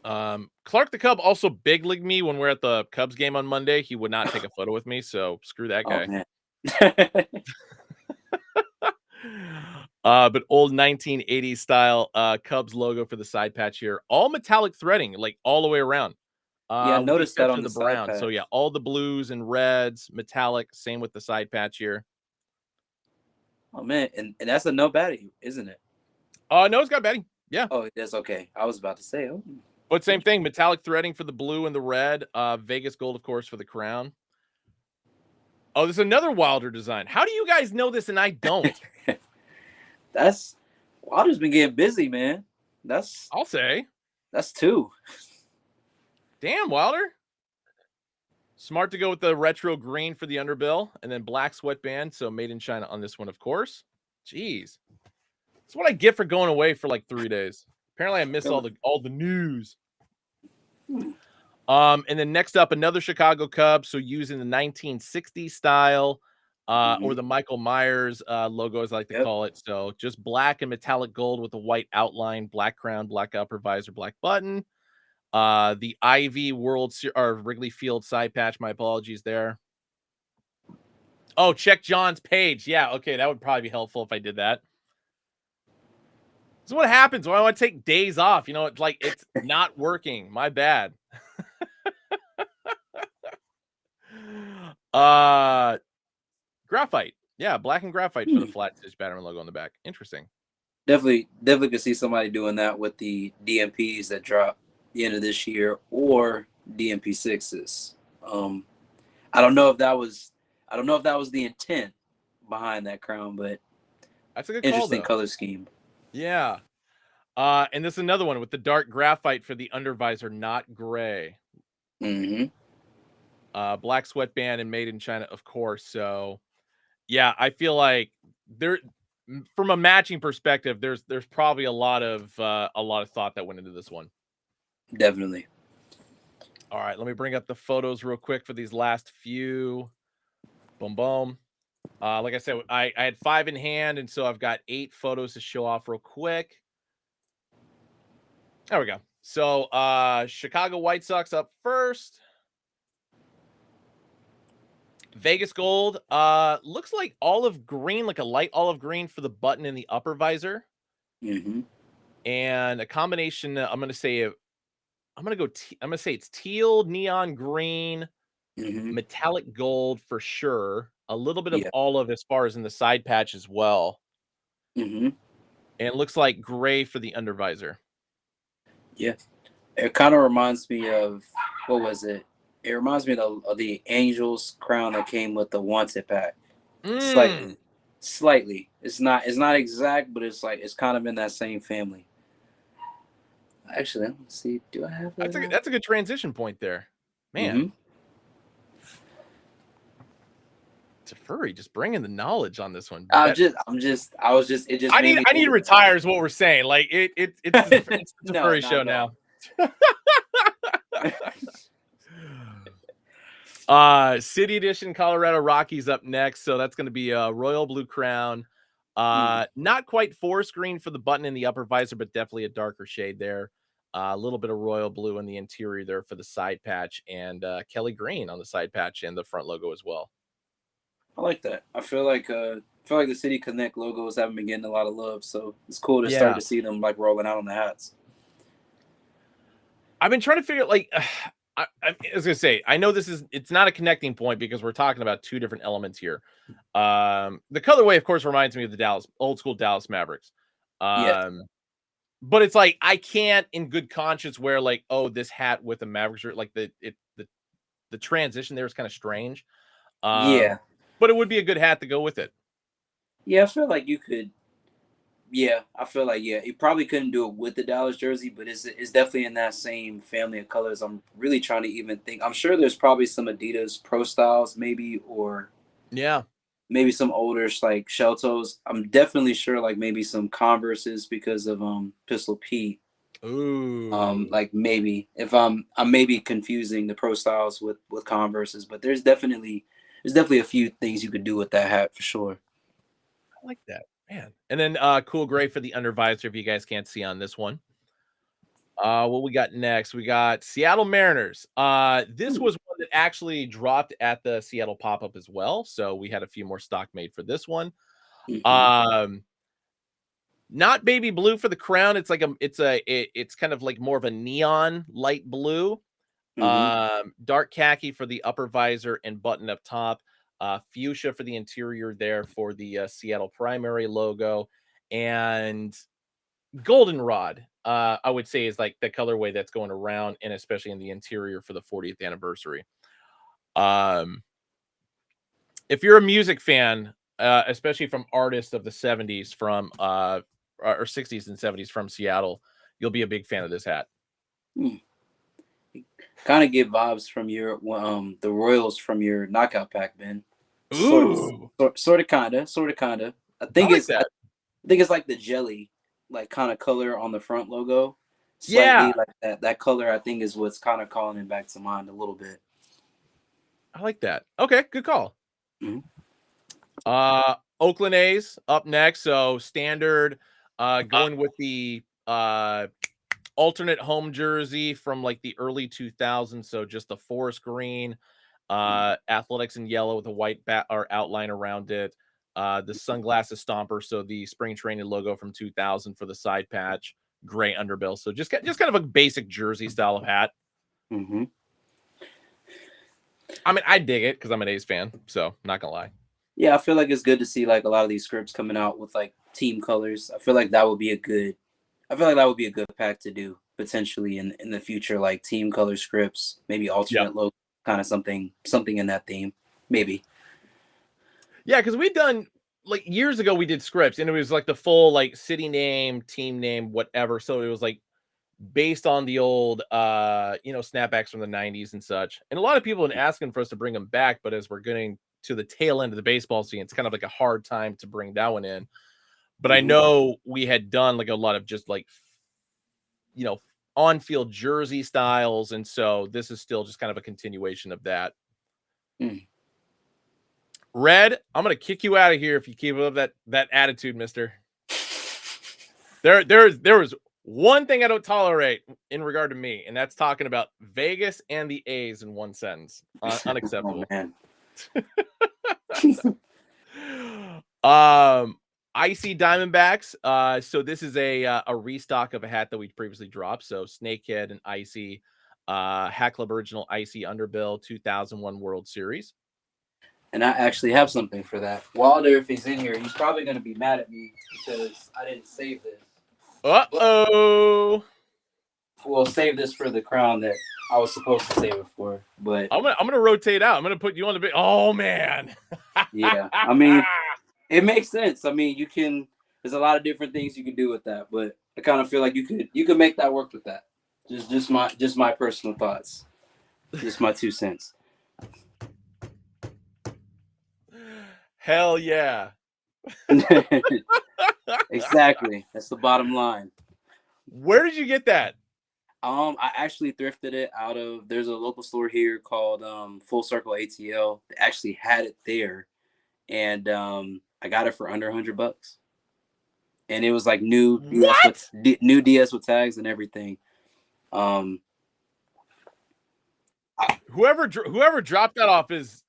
Clark the Cub also big leagued me when we're at the Cubs game on Monday. He would not take a photo with me, so screw that Oh guy. man. But old 1980s style Cubs logo for the side patch here. All metallic threading, like all the way around. Yeah, I With the noticed that exception on of the the side brown. So patch. yeah, all the blues and reds, metallic, same with the side patch here. Oh man, and that's a no batting, isn't it? No, it's got batting. Yeah. Oh, it is okay. I was about to say, oh, But same thing, metallic threading for the blue and the red. Vegas gold, of course, for the crown. Oh, there's another Wilder design. How do you guys know this and I don't? that's Wilder's been getting busy, man. That's I'll say. that's two. Damn, Wilder. Smart to go with the retro green for the underbill and then black sweatband. So made in China on this one, of course. Jeez. That's what I get for going away for like 3 days. Apparently I missed all the news. And then next up, another Chicago Cub. So using the 1960s style, or the Michael Myers logo, as I like to call it. So just black and metallic gold with a white outline, black crown, black upper visor, black button. The Ivy or Wrigley Field side patch. My apologies there. Oh, check John's page. Yeah, okay, that would probably be helpful if I did that. So what happens when I want to take days off? You know, it's like it's not working. My bad. Graphite. Yeah, black and graphite for the flat stitch Batman logo on the back. Interesting. Definitely could see somebody doing that with the DMPs that drop the end of this year or DMP sixes. I don't know if that was the intent behind that crown, but That's a good interesting call, though. color scheme. Yeah. And this is another one with the dark graphite for the undervisor, not gray. Black sweatband and made in China, of course. So yeah, I feel like there, from a matching perspective, there's probably a lot of thought that went into this one. Definitely. All right, let me bring up the photos real quick for these last few. Boom, boom. Like I said, I had 5 in hand, and so I've got 8 photos to show off real quick. There we go. So Chicago White Sox up first. Vegas gold. Looks like olive green, like a light olive green for the button in the upper visor. And a combination, I'm gonna say it's teal, neon green, metallic gold for sure. A little bit of olive as far as in the side patch as well. And it looks like gray for the undervisor. Yeah. It kind of reminds me of, what was it? It reminds me of the Angels crown that came with the Wanted pack. Slightly. It's not exact, but it's like it's kind of in that same family. Actually, let's see. Do I have that? That's a good transition point there, man. Teferi just bringing the knowledge on this one. I need to retire is what we're saying. Like it's the Teferi show now. City Edition Colorado Rockies up next. So that's going to be a royal blue crown. Not quite forest green for the button in the upper visor, but definitely a darker shade there. A little bit of royal blue in the interior there for the side patch, and Kelly green on the side patch and the front logo as well. I like that. I feel like the City Connect logos haven't been getting a lot of love, so it's cool to start to see them like rolling out on the hats. I've been trying to figure out, like, I was gonna say, I know it's not a connecting point because we're talking about 2 different elements here. The colorway, of course, reminds me of the old school Dallas Mavericks. But it's like I can't, in good conscience, wear like, oh, this hat with a Mavericks shirt. Like the transition there is kind of strange. But it would be a good hat to go with it. Yeah, I feel like you could. Yeah, I feel like you probably couldn't do it with the Dallas jersey, but it's definitely in that same family of colors. I'm really trying to even think. I'm sure there's probably some Adidas Pro Styles, maybe, or maybe some older like shell toes. I'm definitely sure like maybe some Converses because of Pistol Pete. Ooh. Like maybe if I'm maybe confusing the Pro Styles with Converses, but there's definitely a few things you could do with that hat for sure. I like that, man. And then cool gray for the under visor if you guys can't see on this one. What we got next? We got Seattle Mariners. This was one that actually dropped at the Seattle Pop Up as well. So we had a few more stock made for this one. Not baby blue for the crown. It's like it's kind of like more of a neon light blue. Dark khaki for the upper visor and button up top. Fuchsia for the interior there for the Seattle primary logo, and goldenrod. I would say is like the colorway that's going around, and especially in the interior for the 40th anniversary. If you're a music fan, especially from artists of the 70s from or 60s and 70s from Seattle, you'll be a big fan of this hat. Kind of give vibes from your the Royals from your knockout pack, Ben. Ooh. Sort of kinda. I think it's like the jelly, like kind of color on the front logo. Slightly like that color, I think, is what's kind of calling it back to mind a little bit. I like that. Okay, good call. Oakland A's up next. So standard, going with the alternate home jersey from like the early 2000s. So just the forest green, athletics in yellow with a white outline around it. The sunglasses stomper. So the spring training logo from 2000 for the side patch, gray underbill. So just kind of a basic jersey style of hat. I mean, I dig it because I'm an A's fan, so not gonna lie. Yeah, I feel like it's good to see like a lot of these scripts coming out with like team colors. I feel like that would be a good pack to do potentially in the future, like team color scripts, maybe alternate logo, kind of something in that theme, maybe. Yeah, because we've done like years ago we did scripts and it was like the full like city name, team name, whatever. So it was like based on the old snapbacks from the 90s and such. And a lot of people have been asking for us to bring them back, but as we're getting to the tail end of the baseball scene, it's kind of like a hard time to bring that one in. But I know we had done like a lot of just like on-field jersey styles, and so this is still just kind of a continuation of that. Red, I'm gonna kick you out of here if you keep up that attitude, mister. There was one thing I don't tolerate in regard to me, and that's talking about Vegas and the A's in one sentence. Unacceptable. Icy Diamondbacks. So this is a restock of a hat that we previously dropped. So Snakehead and Icy, Hat Club Original Icy Underbill 2001 World Series. And I actually have something for that. Wilder, if he's in here, he's probably going to be mad at me because I didn't save this. We'll save this for the crown that I was supposed to save it for. But I'm gonna rotate out. I'm gonna put you on the big. Oh man. Yeah, I mean, it makes sense. I mean, there's a lot of different things you can do with that, but I kind of feel like you could make that work with that. Just my personal thoughts. Just my 2 cents. Hell yeah. Exactly. That's the bottom line. Where did you get that? I actually thrifted it out of, there's a local store here called Full Circle ATL. They actually had it there, and I got it for under $100, and it was like new DS with tags and everything. Whoever dropped that off is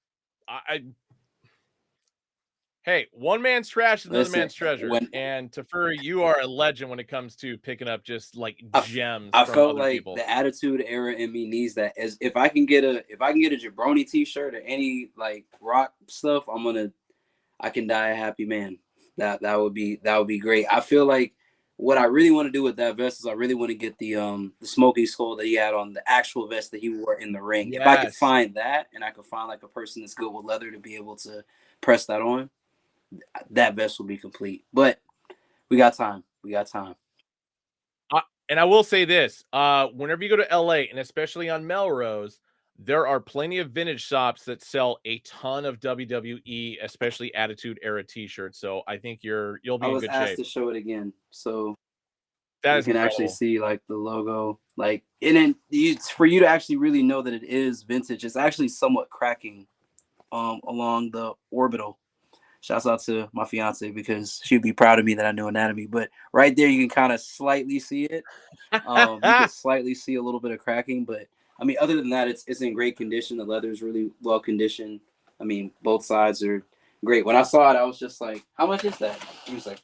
Hey, one man's trash is another man's treasure. And Teferi, you are a legend when it comes to picking up just like gems. I from felt other like people. the attitude era in me needs that. As if I can get a jabroni t-shirt or any like rock stuff, I can die a happy man. That would be great. I feel like what I really want to do with that vest is I really want to get the smoky skull that he had on the actual vest that he wore in the ring. Yes. If I could find that, and I could find like a person that's good with leather to be able to press that on, that vest will be complete. But we got time. And I will say this, whenever you go to LA, and especially on Melrose, there are plenty of vintage shops that sell a ton of WWE, especially Attitude Era t-shirts. So I think you'll be in good shape. I was asked to show it again, so that you can actually see like the logo, like, and then for you to actually really know that it is vintage. It's actually somewhat cracking along the orbital. Shouts out to my fiance because she'd be proud of me that I know anatomy. But right there, you can kind of slightly see it. You can slightly see a little bit of cracking, but I mean, other than that, it's in great condition. The leather is really well conditioned. I mean, both sides are great. When I saw it, I was just like, "How much is that?" He was like,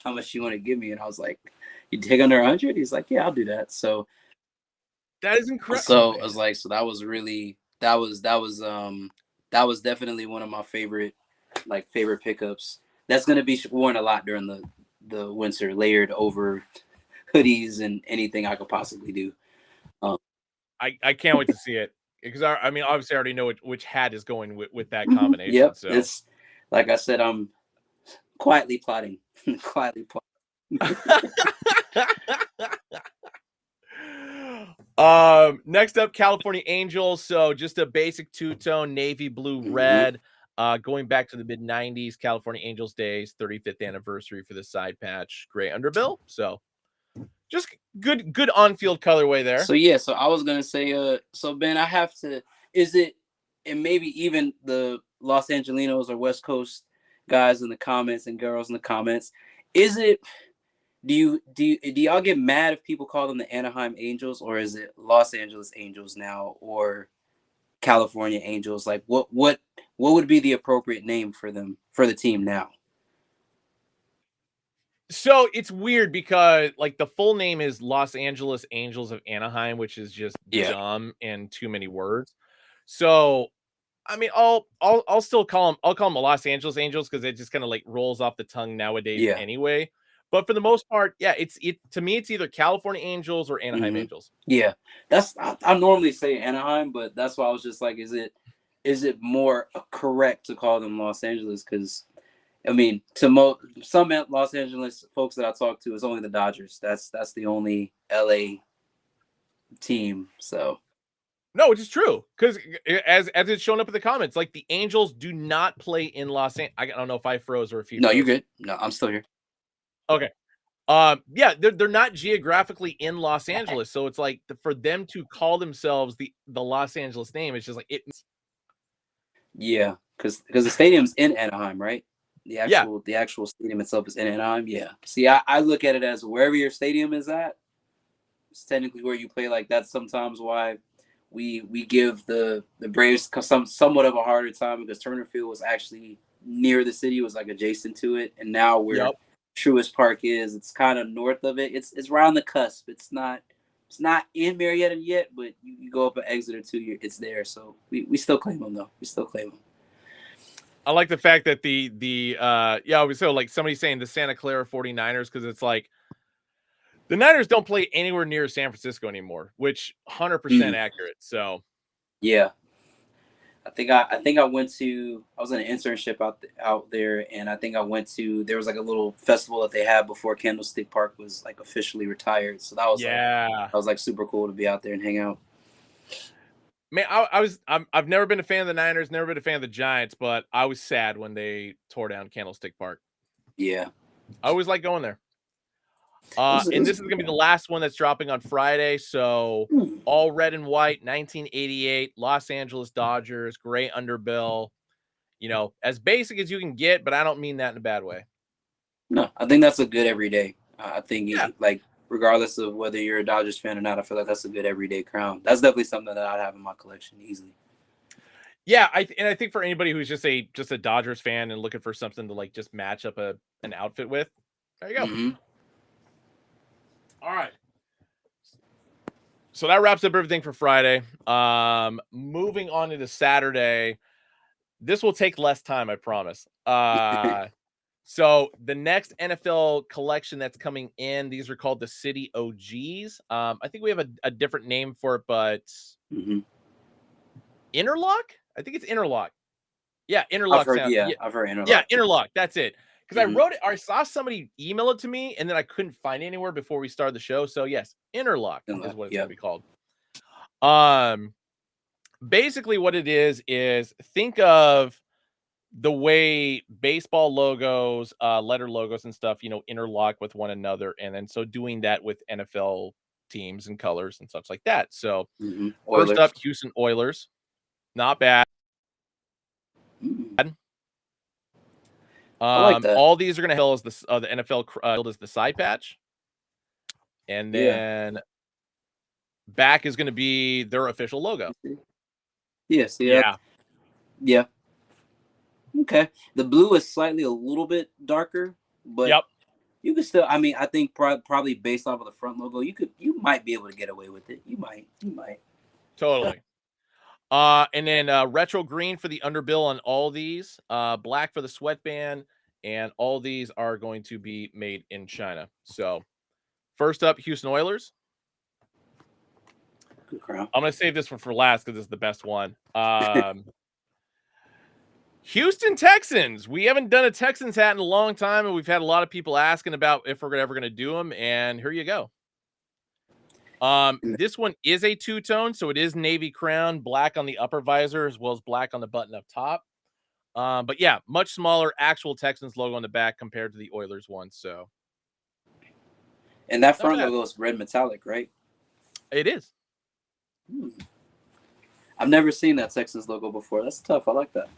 "How much you want to give me?" And I was like, "You take under 100?" He's like, "Yeah, I'll do that." That is incredible. So Oh, I was like, so that was really that was definitely one of my favorite pickups. That's gonna be worn a lot during the winter, layered over hoodies and anything I could possibly do. Um, I can't wait to see it because I mean, obviously, I already know which hat is going with that combination. Yep, So, it's like I said, I'm quietly plotting, quietly plotting. Next up, California Angels. So just a basic two-tone navy blue Mhm. red. Going back to the mid 90s, California Angels Days, 35th anniversary for the side patch, gray underbill. So just good on-field colorway there. So yeah, so I was gonna say, so Ben, I have to. Is it, and maybe even the Los Angelinos or West Coast guys in the comments and girls in the comments, is it? Do y'all get mad if people call them the Anaheim Angels, or is it Los Angeles Angels now, or California Angels? Like, what would be the appropriate name for them for the team now? So it's weird because like the full name is Los Angeles Angels of Anaheim, which is just Yeah. dumb and too many words. So I mean, I'll still call them. I'll call them the Los Angeles Angels because it just kind of like rolls off the tongue nowadays Yeah. anyway. But for the most part, yeah, it to me it's either California Angels or Anaheim hmm Angels. Yeah, I normally say Anaheim, but that's why I was just like, is it more correct to call them Los Angeles? Because I mean, some Los Angeles folks that I talk to, it's only the Dodgers. That's the only LA team. So No, which is true because as it's shown up in the comments, like the Angels do not play in Los Angeles. I don't know if I froze or if he no, you're froze. good. No, I'm still here. Okay. Yeah, they're not geographically in Los Angeles, so it's like for them to call themselves the Los Angeles name, it's just like it. Yeah, because the stadium's in Anaheim, right? Yeah, The actual stadium itself is in Anaheim. Yeah. See, I look at it as wherever your stadium is at, it's technically where you play. Like that's sometimes why we give the Braves somewhat of a harder time because Turner Field was actually near the city, was like adjacent to it, and now where yep. Truist Park is, it's kind of north of it. It's around the cusp. It's not in Marietta yet, but you go up an exit or two, it's there. So we still claim them though. We still claim them. I like the fact that yeah, so like somebody saying the Santa Clara 49ers because it's like the Niners don't play anywhere near San Francisco anymore, which 100% Mm, accurate. So, yeah. I think I went to I was in an internship out there, and I think I went to there was like a little festival that they had before Candlestick Park was like officially retired. So yeah. that was like super cool to be out there and hang out. Man, I've never been a fan of the Niners, never been a fan of the Giants, but I was sad when they tore down Candlestick Park. Yeah, I always like going there. it And was this is gonna be the last one that's dropping on Friday. So hmm. all red and white, 1988, Los Angeles Dodgers, gray underbill. As basic as you can get, but I don't mean that in a bad way. No, I think that's a good everyday. I think Yeah. like regardless of whether you're a Dodgers fan or not, I feel like that's a good everyday crown. That's definitely something that I'd have in my collection easily. Yeah, I think for anybody who's just a Dodgers fan and looking for something to like just match up an outfit with, there you go. Hmm All right. So that wraps up everything for Friday. Moving on into Saturday. This will take less time, I promise. So the next NFL collection that's coming in, these are called the City OGs. I think we have a different name for it, but hmm Interlock? I think it's Interlock. Yeah, Interlock sound. Yeah, I've heard yeah, interlock. Interlock. That's it. Because I Hmm wrote it, I saw somebody email it to me, and then I couldn't find it anywhere before we started the show. So yes, Interlock is Interlock. what it's going to Yep. be called. Um, Basically, what it is think of the way baseball logos, letter logos, and stuff, interlock with one another, and then so doing that with NFL teams and colors and such like that. So first Oilers. up, Houston Oilers, not bad. Mm. I like that. All these are going to hail as the NFL build as the side patch, and Yeah. then back is going to be their official logo. Yeah. See that? Yeah. Yeah. Okay. The blue is slightly a little bit darker, but Yep. you could still. I mean, I think probably based off of the front logo, you might be able to get away with it. You might. Totally. And then retro green for the underbill on all these, black for the sweatband, and all these are going to be made in China. So first up, Houston Oilers. Good crowd. I'm gonna save this one for last because it's the best one. Houston Texans. We haven't done a Texans hat in a long time, and we've had a lot of people asking about if we're ever gonna do them. And here you go. This one is a two-tone, so it is navy crown, black on the upper visor, as well as black on the button up top. But yeah, much smaller actual Texans logo on the back compared to the Oilers one. So, And that not front bad. logo is red metallic, right? It is. I've never seen that Texans logo before. That's tough. I like that.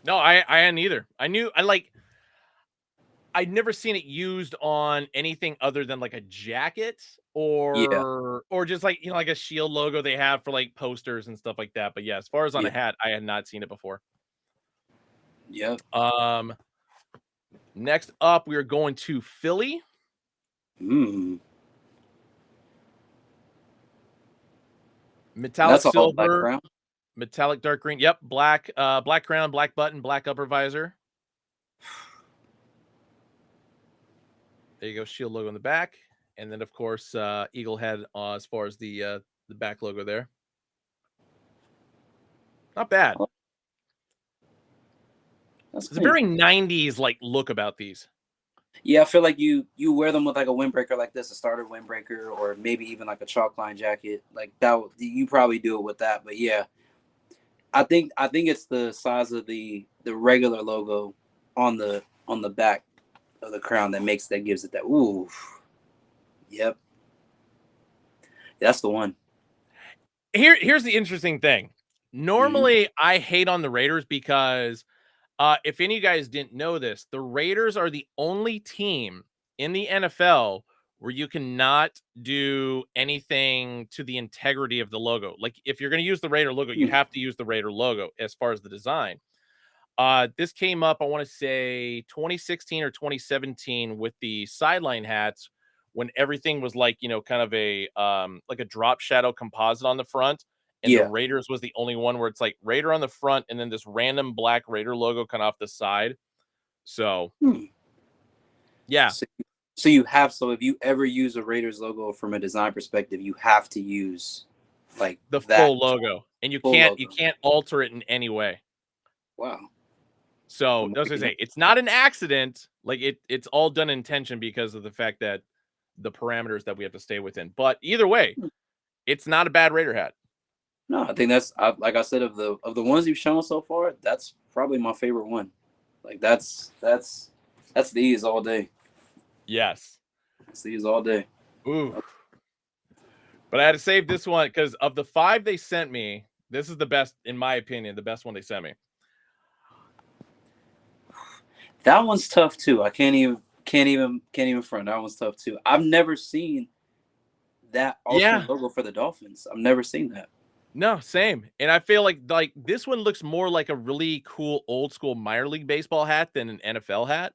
No, I hadn't either. I'd never seen it used on anything other than like a jacket Yeah. or just like like a shield logo they have for like posters and stuff like that. But yeah, as far as on Yeah. a hat, I had not seen it before. Yep. Next up, we are going to Philly. Metallic That's all black silver, crown. metallic dark green. Yep, black black crown, black button, black upper visor. There you go, shield logo in the back, and then of course eagle head as far as the back logo there. Not bad. That's It's a very 90s like look about these. Yeah, I feel like you wear them with like a windbreaker like this, a starter windbreaker, or maybe even like a chalk line jacket. Like that, you probably do it with that. But yeah, I think it's the size of the regular logo on the back of the crown that gives it that. Ooh, yep, that's the one. Here's the interesting thing. Normally, I hate on the Raiders because if any of you guys didn't know this, the Raiders are the only team in the NFL where you cannot do anything to the integrity of the logo. Like if you're going to use the Raider logo, you have to use the Raider logo as far as the design. This came up, I want to say 2016 or 2017 with the sideline hats when everything was like, kind of a like a drop shadow composite on the front. And the Yeah. Raiders was the only one where it's like Raider on the front and then this random black Raider logo kind of off the side. So, yeah. So you have if you ever use a Raiders logo from a design perspective, you have to use like The that full logo, and you full can't logo. alter it in any way. Wow. So that's what I say. It's not an accident. Like it's all done in intention because of the fact that the parameters that we have to stay within. But either way, it's not a bad Raider hat. No, I think that's like I said of the ones you've shown so far, that's probably my favorite one. Like that's these all day. Yes. It's these all day. Ooh. But I had to save this one because of the 5 they sent me, this is the best, in my opinion, the best one they sent me. That one's tough too. I can't even front. That one's tough too. I've never seen that alternate logo for the Dolphins. I've never seen that. No, same. And I feel like this one looks more like a really cool old school minor league baseball hat than an NFL hat.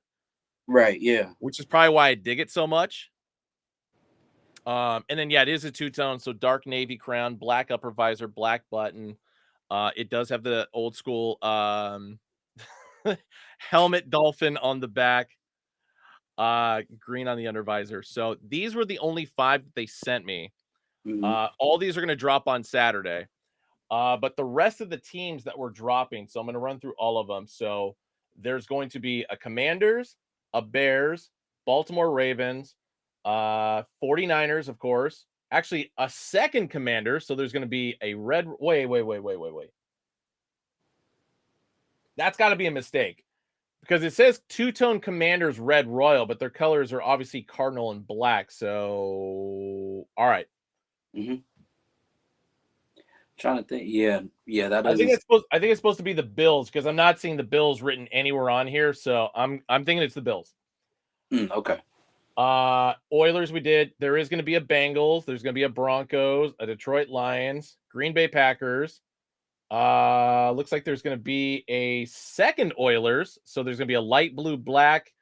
Right, yeah. Which is probably why I dig it so much. And then yeah, it is a two-tone, so dark navy crown, black upper visor, black button. It does have the old school helmet dolphin on the back. Green on the under visor. So these were the only 5 that they sent me. All these are going to drop on Saturday. But the rest of the teams that we're dropping, so I'm going to run through all of them. So there's going to be a Commanders, a Bears, Baltimore Ravens, 49ers, of course. Actually, a second Commander. So there's going to be a red. Wait. That's got to be a mistake because it says two-tone Commanders red royal, but their colors are obviously cardinal and black. So, all right. Trying to think. Yeah, that I think doesn't. it's supposed to be the Bills because I'm not seeing the Bills written anywhere on here, so I'm thinking it's the Bills. Okay. Oilers we did. There is going to be a Bengals. There's going to be a Broncos, a Detroit Lions, Green Bay Packers. Looks like there's going to be a second Oilers. So there's going to be a light blue black,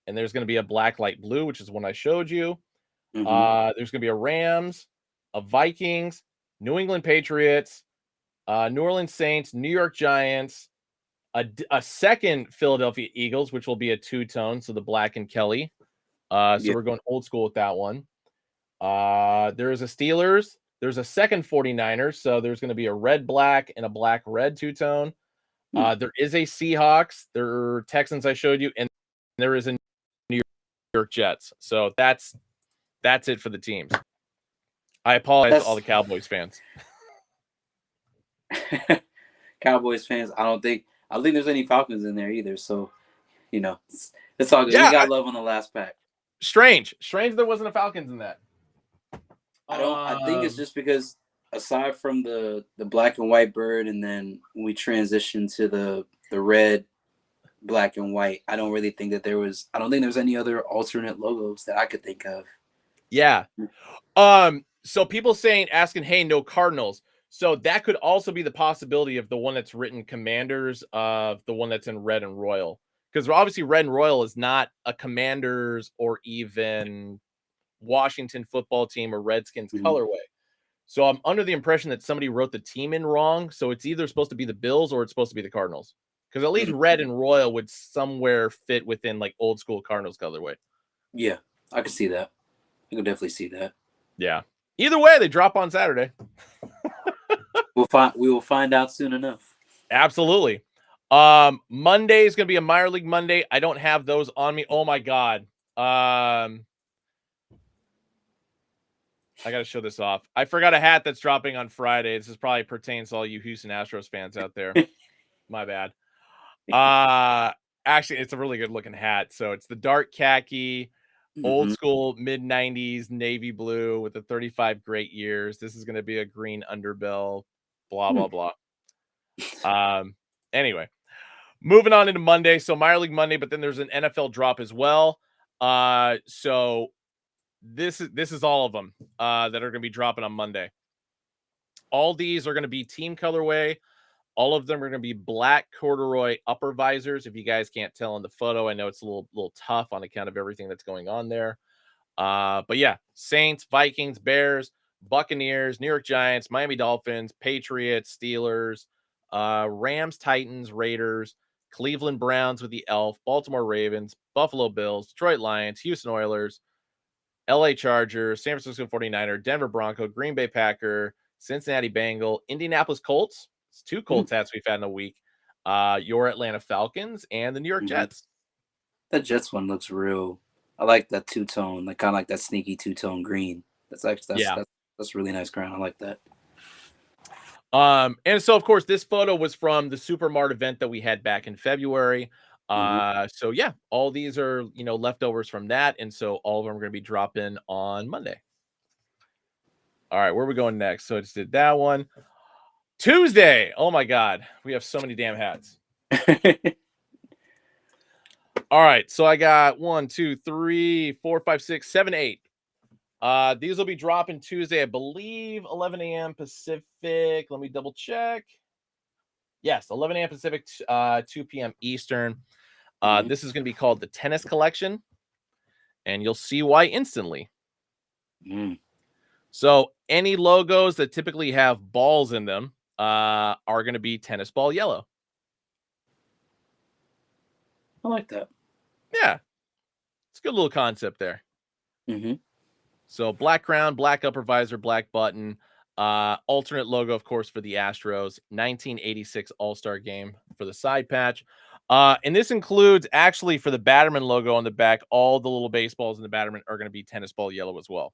and there's going to be a black light blue, which is one I showed you. Mm-hmm. There's going to be a Rams, a Vikings, New England Patriots, New Orleans Saints, New York Giants, a second Philadelphia Eagles, which will be a two-tone, so the black and Kelly. So Yeah. we're going old school with that one. There's a Steelers. There's a second 49ers. So there's going to be a red black and a black red two-tone. There is a Seahawks. There are Texans I showed you, and there is a New York Jets. So that's it for the teams. I apologize to all the Cowboys fans. Cowboys fans. I don't think there's any Falcons in there either. So, it's all good. Yeah, We got love on the last pack. Strange there wasn't a Falcons in that. I think it's just because aside from the black and white bird, and then we transitioned to the red, black and white, I don't really think that I don't think there's any other alternate logos that I could think of. Yeah. So people asking, hey, no Cardinals. So that could also be the possibility of the one that's written Commanders of the one that's in red and royal. Because obviously red and royal is not a Commanders or even Washington football team or Redskins colorway. So I'm under the impression that somebody wrote the team in wrong. So it's either supposed to be the Bills or it's supposed to be the Cardinals. Because at least red and royal would somewhere fit within like old school Cardinals colorway. Yeah, I could see that. I could definitely see that. Yeah. Either way, they drop on Saturday. We will find out soon enough. Absolutely. Monday is going to be a minor league Monday. I don't have those on me. Oh my God. I got to show this off. I forgot a hat that's dropping on Friday. This is probably pertains to all you Houston Astros fans out there. My bad. Actually, it's a really good looking hat. So it's the dark khaki, old school mid-90s navy blue with the 35 great years. This is going to be a green underbill, blah, blah, blah. Anyway, moving on into Monday. So minor league Monday, but then there's an NFL drop as well. So this is all of them that are going to be dropping on Monday. All these are going to be team colorway. All of them are going to be black corduroy upper visors. If you guys can't tell in the photo, I know it's a little tough on account of everything that's going on there. But yeah, Saints, Vikings, Bears, Buccaneers, New York Giants, Miami Dolphins, Patriots, Steelers, Rams, Titans, Raiders, Cleveland Browns with the Elf, Baltimore Ravens, Buffalo Bills, Detroit Lions, Houston Oilers, LA Chargers, San Francisco 49er, Denver Bronco, Green Bay Packer, Cincinnati Bengal, Indianapolis Colts. It's two Colts hats we've had in a week. Your Atlanta Falcons and the New York Jets. That Jets one looks real. I like that two-tone, like kind of like that sneaky two-tone green. That's really nice crown. I like that. And so of course this photo was from the Supermart event that we had back in February. So yeah, all these are, leftovers from that. And so all of them are going to be dropping on Monday. All right, where are we going next? So I just did that one. Tuesday. Oh my God. We have so many damn hats. All right. So I got 1, 2, 3, 4, 5, 6, 7, 8. These will be dropping Tuesday, I believe 11 a.m. Pacific. Let me double check. Yes, 11 a.m. Pacific, 2 p.m. Eastern. This is going to be called the Tennis Collection, and you'll see why instantly. So any logos that typically have balls in them are going to be tennis ball yellow. I like that. Yeah, it's a good little concept there. So black crown, black upper visor, black button. Alternate logo, of course, for the Astros. 1986 All-Star Game for the side patch. And this includes, actually, for the Batterman logo on the back, all the little baseballs in the Batterman are going to be tennis ball yellow as well.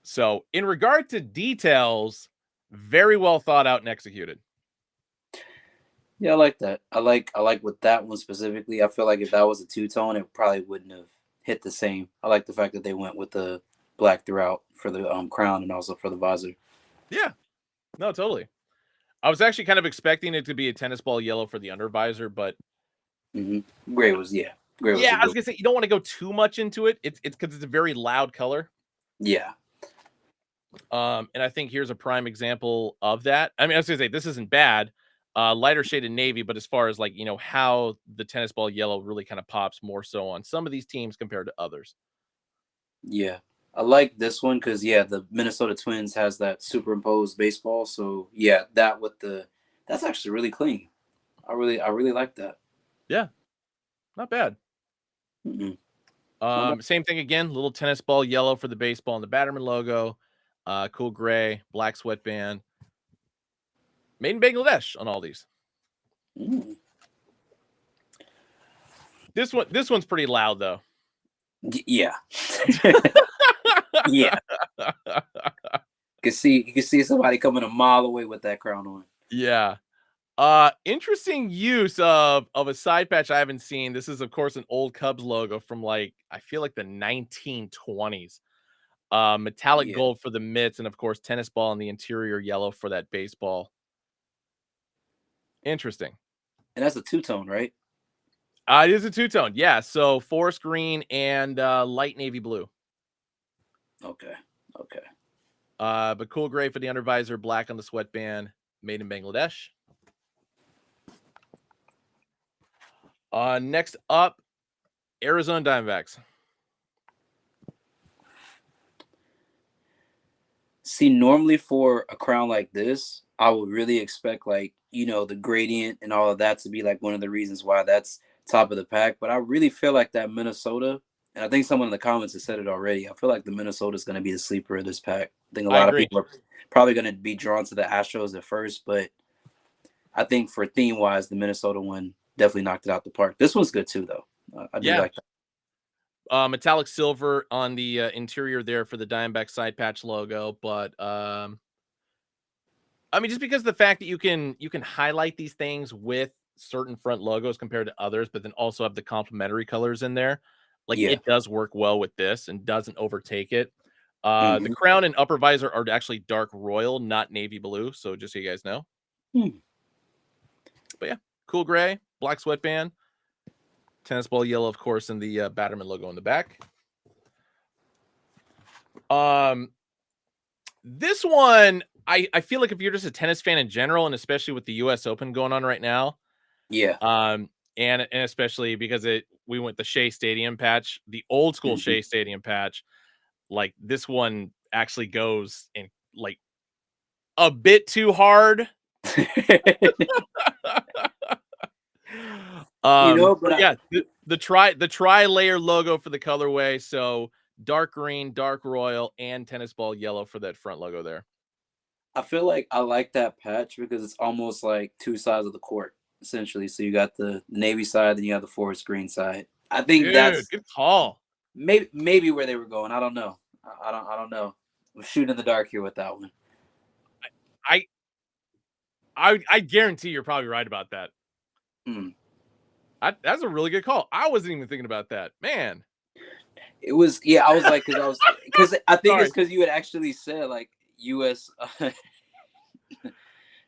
So in regard to details, very well thought out and executed. Yeah, I like that. I like with that one specifically. I feel like if that was a two-tone, it probably wouldn't have hit the same. I like the fact that they went with the black throughout for the crown and also for the visor. Yeah, no, totally. I was actually kind of expecting it to be a tennis ball yellow for the under visor, but Gray was Gray was yeah, a I was good. gonna say you don't want to go too much into it. It's because it's a very loud color. Yeah, And I think here's a prime example of that. I mean, I was gonna say this isn't bad. Lighter shaded navy, but as far as like how the tennis ball yellow really kind of pops more so on some of these teams compared to others. yeah. I like this one because the Minnesota Twins has that superimposed baseball. So yeah, that's actually really clean. I really like that. Yeah, not bad. Mm-mm. Not bad. Same thing again. Little tennis ball yellow for the baseball and the Batterman logo. Cool gray, black sweatband. Made in Bangladesh on all these. Mm. This one's pretty loud though. Yeah, yeah. You can see somebody coming a mile away with that crown on. Yeah. Interesting use of a side patch I haven't seen. This is of course an old Cubs logo from like I feel like the 1920s. Metallic Yeah, gold for the mitts, and of course tennis ball in the interior yellow for that baseball. Interesting. and that's a two-tone, right? It is a two-tone. Yeah, so forest green and light navy blue. Okay, okay. But cool gray for the undervisor, black on the sweatband, made in Bangladesh. Next up, Arizona Diamondbacks. See, normally for a crown like this, I would really expect the gradient and all of that to be like one of the reasons why that's top of the pack. But I really feel like that Minnesota, and I think someone in the comments has said it already. I feel like the Minnesota is going to be the sleeper of this pack. I think a I lot of agree. people are probably going to be drawn to the Astros at first, but I think for theme wise, the Minnesota one definitely knocked it out the park. This one's good too, though. I do Yeah. like that. Metallic silver on the interior there for the Diamondback side patch logo, but I mean, just because of the fact that you can highlight these things with certain front logos compared to others, but then also have the complementary colors in there, like Yeah. it does work well with this and doesn't overtake it. The Hmm. crown and upper visor are actually dark royal, not navy blue. So just so you guys know. Hmm. But yeah, cool gray, black sweatband, tennis ball yellow, of course, and the Batterman logo in the back. This one, I feel like if you're just a tennis fan in general, and especially with the U.S. Open going on right now, Yeah. and especially because we went the Shea Stadium patch, the old school Mhm. Shea Stadium patch, like this one actually goes in like a bit too hard. But Yeah, the tri-layer logo for the colorway, so dark green, dark royal, and tennis ball yellow for that front logo there. I feel like I like that patch because it's almost like two sides of the court, essentially. So you got the navy side, then you have the forest green side. I think Dude, that's good call. maybe where they were going. I don't know. I don't know. I'm shooting in the dark here with that one. I I guarantee you're probably right about that. Hmm. That's a really good call. I wasn't even thinking about that, man. It was I was like because I think it's Sorry. because you had actually said like U.S.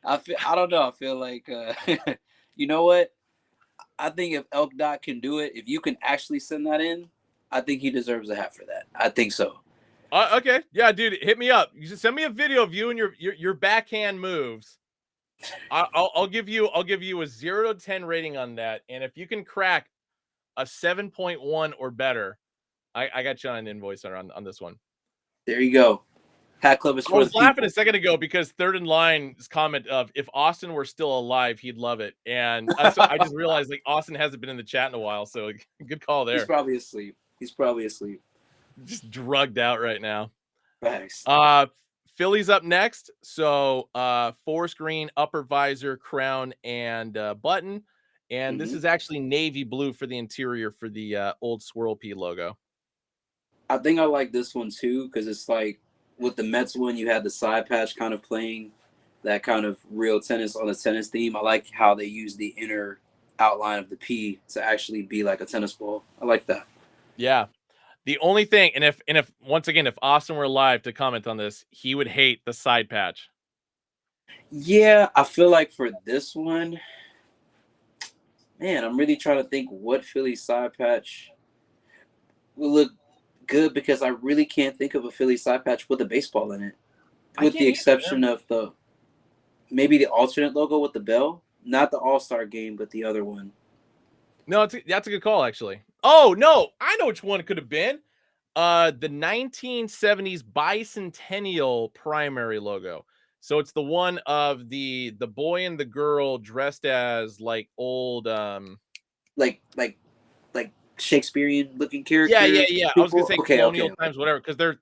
I don't know. I feel like you know what? I think if Elk Dot can do it, if you can actually send that in, I think he deserves a hat for that. I think so. Okay, yeah, dude, hit me up. You just send me a video of you and your backhand moves. I'll give you a 0 to 10 rating on that, and if you can crack a 7.1 or better, I got you on an invoice on this one. There you go. Hat Club is I for the was laughing a people. second ago because Third in Line's comment of if Austin were still alive, he'd love it, and so I just realized like Austin hasn't been in the chat in a while, so good call He's there. probably asleep. He's probably asleep. Just drugged out right now. Facts. Phillies up next. So forest green, upper visor, crown, and button. And this Hmm. is actually navy blue for the interior for the old Swirl P logo. I think I like this one too because it's like with the Mets one, you had the side patch kind of playing that kind of real tennis on the tennis theme. I like how they use the inner outline of the P to actually be like a tennis ball. I like that. Yeah. The only thing, and if once again, if Austin were alive to comment on this, he would hate the side patch. Yeah, I feel like for this one, man, I'm really trying to think what Philly side patch will look good because I really can't think of a Philly side patch with a baseball in it, I with can't the either. exception of the maybe the alternate logo with the bell, not the All-Star game, but the other one. No, that's a good call, actually. Oh no, I know which one it could have been. The 1970s bicentennial primary logo. So it's the one of the boy and the girl dressed as like old Like Shakespearean looking yeah, characters. yeah. I was gonna People. say Okay, okay, colonial okay. times, whatever, because they're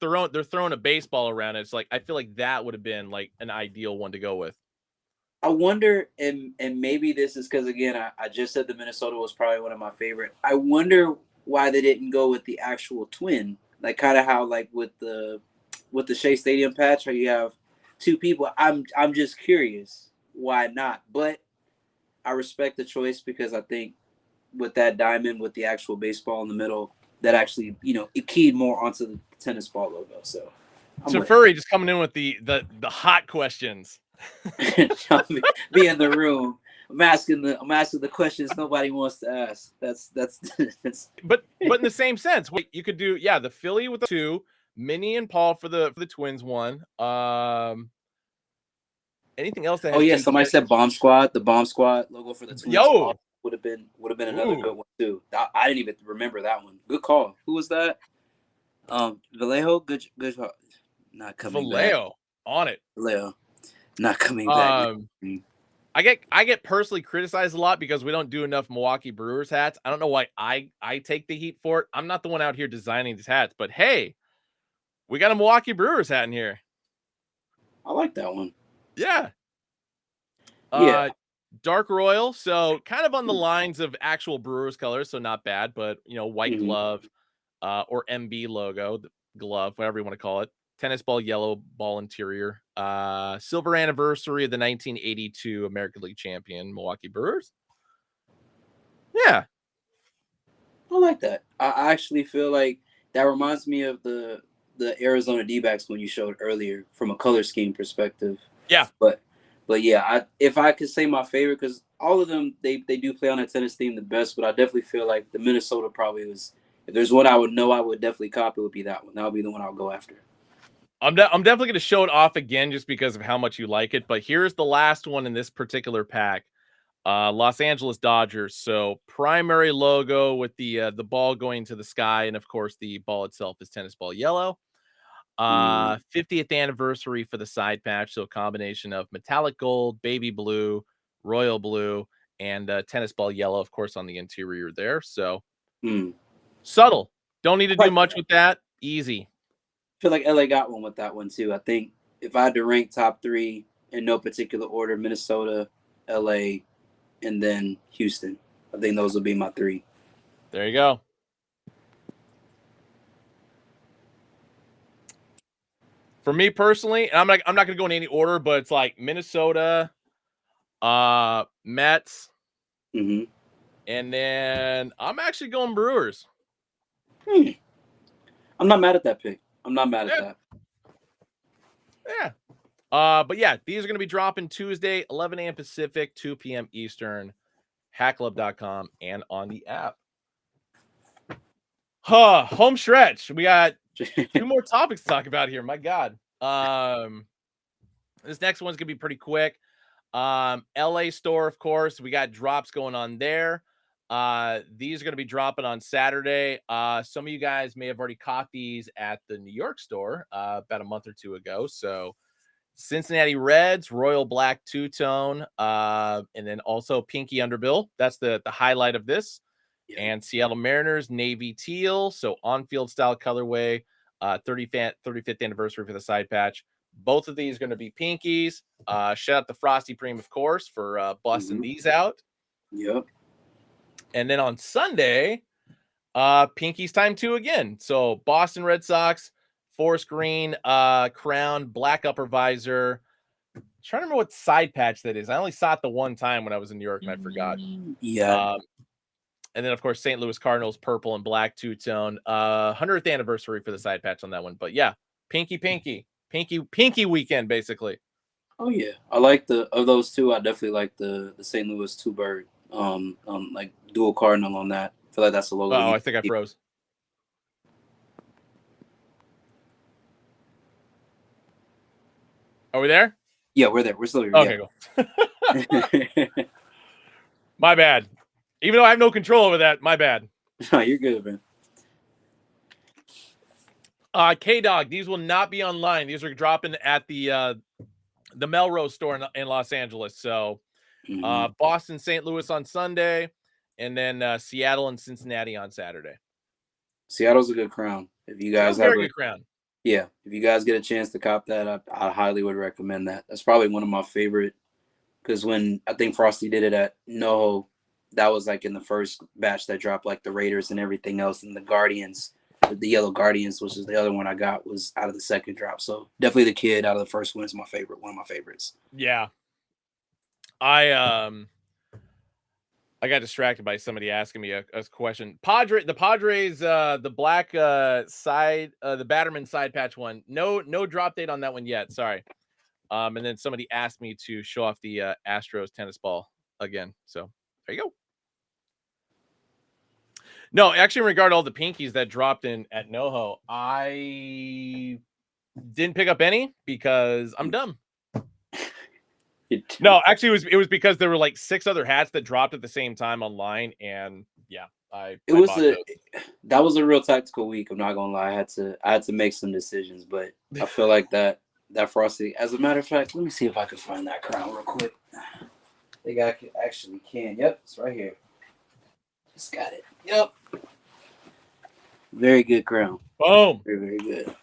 throwing a baseball around it. It's like I feel like that would have been like an ideal one to go with. I wonder, and maybe this is because again, I just said the Minnesota was probably one of my favorite. I wonder why they didn't go with the actual twin, like kind of how like with the Shea Stadium patch, how you have two people. I'm just curious why not, but I respect the choice because I think with that diamond with the actual baseball in the middle, that actually it keyed more onto the tennis ball logo. So I'm with Teferi just coming in with the hot questions. it. Be in the room. I'm asking the questions nobody wants to ask. That's But in the same sense, you could do the Philly with the two, Minnie and Paul for the twins one. Anything else that Oh has yeah, two somebody said characters? Bomb Squad. The Bomb Squad logo for the Twins Yo, would have been another ooh, good one too. I didn't even remember that one. Good call. Who was that? Vallejo. Good. Not coming back. Vallejo on it. Vallejo. Not coming back. Um, I get personally criticized a lot because we don't do enough Milwaukee Brewers hats. I don't know why I take the heat for it. I'm not the one out here designing these hats, but hey, we got a Milwaukee Brewers hat in here. I like that one. Yeah. Yeah. Dark royal, so kind of on the lines of actual Brewers colors, so not bad, but white Mhm. glove, or MB logo, the glove, whatever you want to call it. Tennis ball, yellow ball interior. Silver anniversary of the 1982 American League champion Milwaukee Brewers. Yeah. I like that. I actually feel like that reminds me of the Arizona D-backs when you showed earlier from a color scheme perspective. Yeah. But yeah, if I could say my favorite, because all of them they do play on a tennis theme the best, but I definitely feel like the Minnesota probably was. If there's one I would know I would definitely cop, it would be that one. That would be the one I'll go after. I'm definitely going to show it off again just because of how much you like it, but here's the last one in this particular pack. Los Angeles Dodgers. So primary logo with the ball going to the sky, and of course the ball itself is tennis ball yellow. 50th anniversary for the side patch, so a combination of metallic gold, baby blue, royal blue, and tennis ball yellow, of course, on the interior there. So Mm. subtle. Don't need to I do like much that. with that. Easy. I feel like LA got one with that one too. I think if I had to rank top three in no particular order, Minnesota, LA, and then Houston. I think those will be my three. There you go. For me personally, and I'm not gonna go in any order, but it's like Minnesota, Mets, Mm-hmm. and then I'm actually going Brewers. I'm not mad at that pick. I'm not mad at Yeah, that. yeah. But yeah, these are gonna be dropping Tuesday, 11 a.m. Pacific, 2 p.m. Eastern, hackclub.com and on the app. Home stretch. We got two more topics to talk about here. My God. This next one's gonna be pretty quick. LA store, of course. We got drops going on there. These are going to be dropping on Saturday. Some of you guys may have already caught these at the New York store about a month or two ago. So Cincinnati Reds, Royal Black two-tone, and then also Pinky Underbill. That's the highlight of this. Yeah. And Seattle Mariners, Navy Teal. So on-field style colorway, 35th anniversary for the side patch. Both of these going to be pinkies. Shout out to Frosty Cream, of course, for busting these out. Yep. And then on Sunday, pinkies time two again. So Boston Red Sox, forest green crown, black upper visor. I'm trying to remember what side patch that is. I only saw it the one time when I was in New York and I forgot. Yeah. And then, of course, St. Louis Cardinals, purple and black two-tone. 100th anniversary for the side patch on that one. But yeah, pinky weekend, basically. Oh yeah, I like of those two. I definitely like the St. Louis two bird, like dual cardinal on that. I feel like that's a logo. Oh, I think I froze. Are we there? Yeah, we're there. We're still here. Okay, yeah. Cool. My bad. Even though I have no control over that, my bad. No, you're good, man. K-Dog, these will not be online. These are dropping at the Melrose store in Los Angeles. So Boston, St. Louis on Sunday, and then Seattle and Cincinnati on Saturday. Seattle's a good crown. If you guys have a good crown. Yeah, if you guys get a chance to cop that, I highly would recommend that. That's probably one of my favorite, because when I think Frosty did it at NoHo, that was like in the first batch that dropped, like the Raiders and everything else, and the Guardians, the Yellow Guardians, which is the other one I got, was out of the second drop. So definitely the kid out of the first one is my favorite, one of my favorites. Yeah. I got distracted by somebody asking me a question. The Padres, the black side, the Batterman side patch one. No drop date on that one yet. Sorry. And then somebody asked me to show off the Astros tennis ball again. So there you go. No, actually, in regard to all the pinkies that dropped in at NoHo, I didn't pick up any because I'm dumb. No, actually, it was because there were like 6 other hats that dropped at the same time online, and yeah, that was a real tactical week. I'm not gonna lie, I had to make some decisions, but I feel like that Frosty. As a matter of fact, let me see if I can find that crown real quick. I think I actually can. Yep, it's right here. Just got it. Yep. Very good crown. Boom. Very, very good.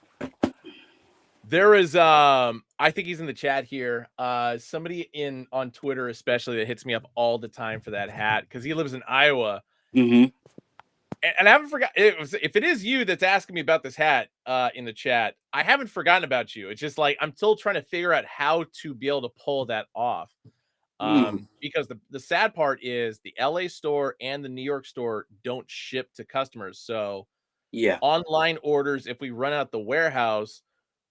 There is I think he's in the chat here. Somebody on Twitter especially that hits me up all the time for that hat because he lives in Iowa. Mm-hmm. And I haven't forgotten if it is you that's asking me about this hat in the chat, I haven't forgotten about you. It's just like I'm still trying to figure out how to be able to pull that off. Because the sad part is the LA store and the New York store don't ship to customers. So yeah, online orders, if we run out the warehouse,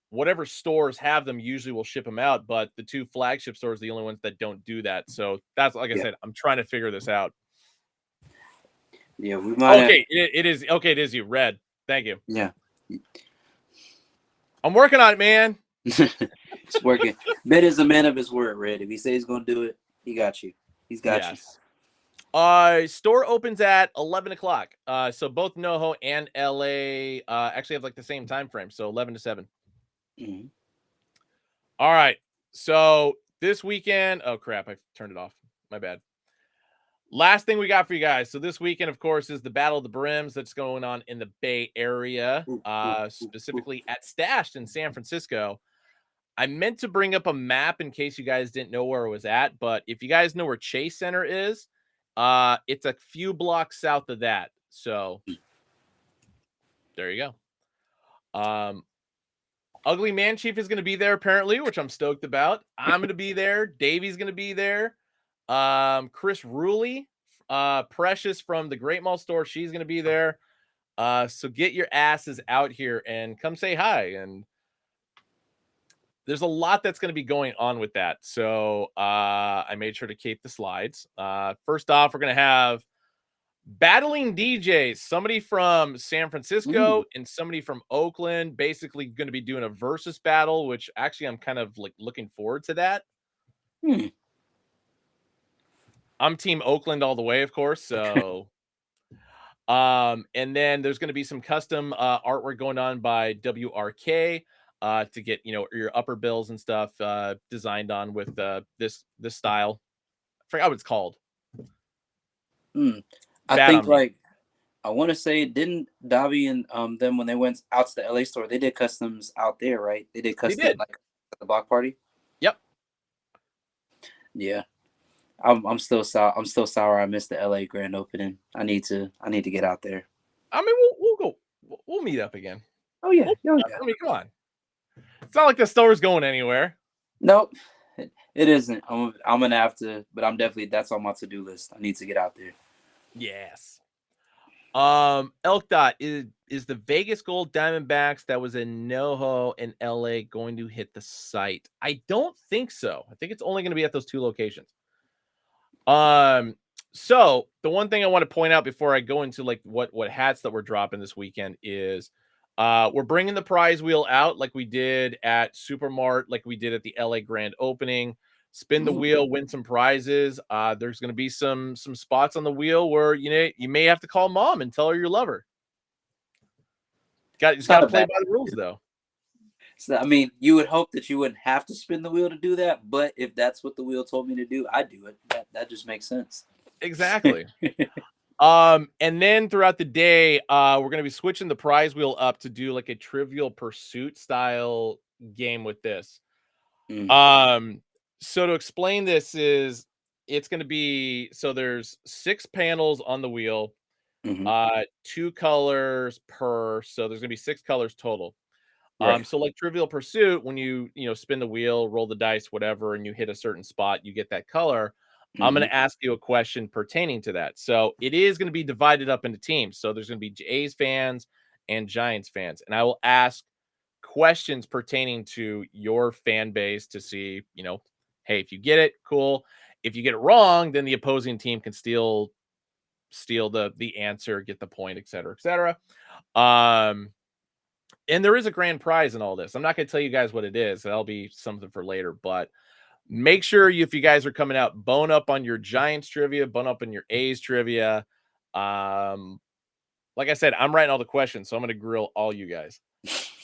whatever stores have them usually will ship them out, but the 2 flagship stores are the only ones that don't do that. So that's like I said, I'm trying to figure this out. Yeah, we might. Okay, it is okay. It is you, Red. Thank you. Yeah, I'm working on it, man. It's working. Ben is a man of his word, Red. If he says he's gonna do it, he got you. He's got you. Store opens at 11 o'clock. So both NoHo and LA actually have like the same time frame. So 11 to 7. Mm-hmm. All right. So this weekend, oh crap, I turned it off. My bad. Last thing we got for you guys. So this weekend, of course, is the Battle of the Brims that's going on in the Bay Area, specifically at Stashed in San Francisco. I meant to bring up a map in case you guys didn't know where it was at, but if you guys know where Chase Center is, it's a few blocks south of that. So there you go. Ugly Man Chief is going to be there apparently, which I'm stoked about. I'm going to be there. Davey's going to be there. Chris Ruley, Precious from the Great Mall store, she's going to be there. So get your asses out here and come say hi. And there's a lot that's going to be going on with that. So I made sure to keep the slides. First off, we're going to have battling DJs, somebody from San Francisco and somebody from Oakland, basically going to be doing a versus battle, which actually I'm kind of like looking forward to that. I'm team Oakland all the way, of course. So, and then there's going to be some custom artwork going on by WRK to get, your upper bills and stuff designed on with this style. I forgot what it's called. I think I want to say, didn't Davi and them when they went out to the LA store, they did customs out there, right? They did custom like at the block party. Yep. Yeah. I'm still sour. I'm still sour. I missed the LA grand opening. I need to get out there. I mean, we'll go. We'll meet up again. Oh yeah. I mean, come on. It's not like the store's going anywhere. Nope, it isn't. I'm gonna have to, but I'm definitely, that's on my to-do list. I need to get out there. Yes. Elk Dot is the Vegas Gold Diamondbacks that was in NoHo in LA going to hit the site? I don't think so. I think it's only going to be at those 2 locations. So the one thing I want to point out before I go into like what hats that we're dropping this weekend is we're bringing the prize wheel out like we did at Supermart, like we did at the LA Grand Opening. Spin the wheel, win some prizes. There's going to be some spots on the wheel where you may have to call mom and tell her you love her. Just got to play by the rules though. So, I mean, you would hope that you wouldn't have to spin the wheel to do that, but if that's what the wheel told me to do, I do it. That just makes sense. Exactly. And then throughout the day, we're gonna be switching the prize wheel up to do like a Trivial Pursuit style game with this. So to explain this is it's gonna be there's 6 panels on the wheel, 2 colors per, so there's gonna be 6 colors total. Right. So like Trivial Pursuit, when you spin the wheel, roll the dice, whatever, and you hit a certain spot, you get that color. I'm going to ask you a question pertaining to that. So it is going to be divided up into teams. So there's going to be A's fans and Giants fans, and I will ask questions pertaining to your fan base to see, hey, if you get it, cool. If you get it wrong, then the opposing team can steal the answer, get the point, et cetera, et cetera. And there is a grand prize in all this. I'm not going to tell you guys what it is. That'll be something for later. But make sure if you guys are coming out, bone up on your Giants trivia, bone up on your A's trivia. Like I said, I'm writing all the questions, so I'm going to grill all you guys.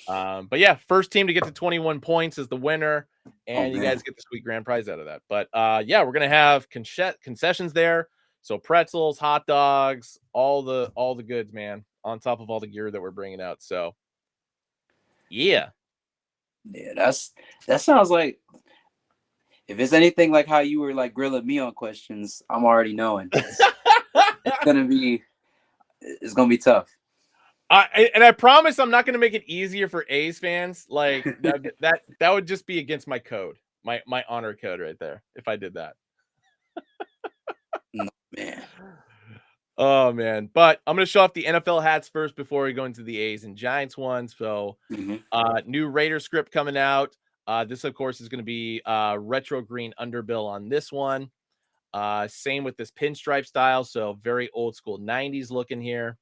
But yeah, first team to get to 21 points is the winner, and you guys get the sweet grand prize out of that. But yeah, we're going to have concessions there. So pretzels, hot dogs, all the goods, man, on top of all the gear that we're bringing out. So yeah, that sounds like, if it's anything like how you were like grilling me on questions, I'm already knowing it's gonna be tough. I promise I'm not gonna make it easier for A's fans. Like that would just be against my code, my honor code right there if I did that. No, man. Oh man, but I'm gonna show off the NFL hats first before we go into the A's and Giants ones. So, new Raider script coming out. This of course is gonna be retro green underbill on this one. Same with this pinstripe style, so very old school 90s looking here.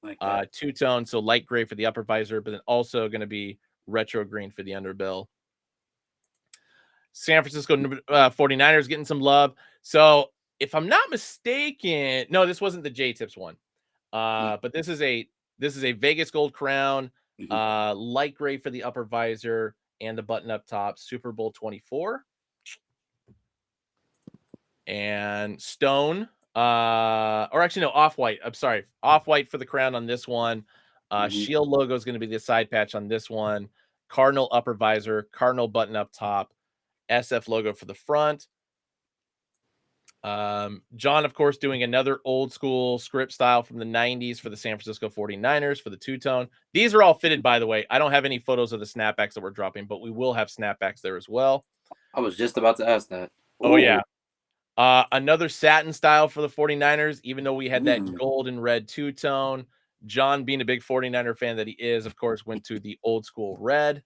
Like that. Two-tone, so light gray for the upper visor, but then also gonna be retro green for the underbill. San Francisco 49ers getting some love. So if I'm not mistaken, no, this wasn't the J-Tips one. But this is a Vegas gold crown, light gray for the upper visor and the button up top, Super Bowl 24. And stone, or actually no, off-white. I'm sorry, off-white for the crown on this one. Shield logo is going to be the side patch on this one. Cardinal upper visor, Cardinal button up top, SF logo for the front. John, of course, doing another old school script style from the 90s for the San Francisco 49ers for the two-tone. These are all fitted, by the way. I don't have any photos of the snapbacks that we're dropping, but we will have snapbacks there as well. I was just about to ask that. Ooh. Oh, yeah. Another satin style for the 49ers, even though we had that gold and red two-tone. John, being a big 49er fan that he is, of course, went to the old school red.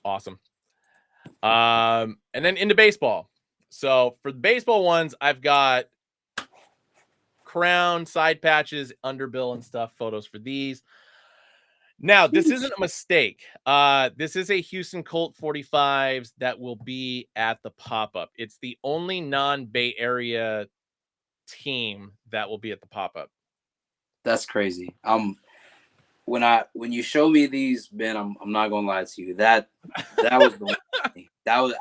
Awesome. And then into baseball. So for the baseball ones, I've got crown, side patches, underbill and stuff, photos for these. Now, this isn't a mistake. This is a Houston Colt 45s that will be at the pop-up. It's the only non-Bay Area team that will be at the pop-up. That's crazy. When you show me these, Ben, I'm not gonna lie to you. That was the thing. That was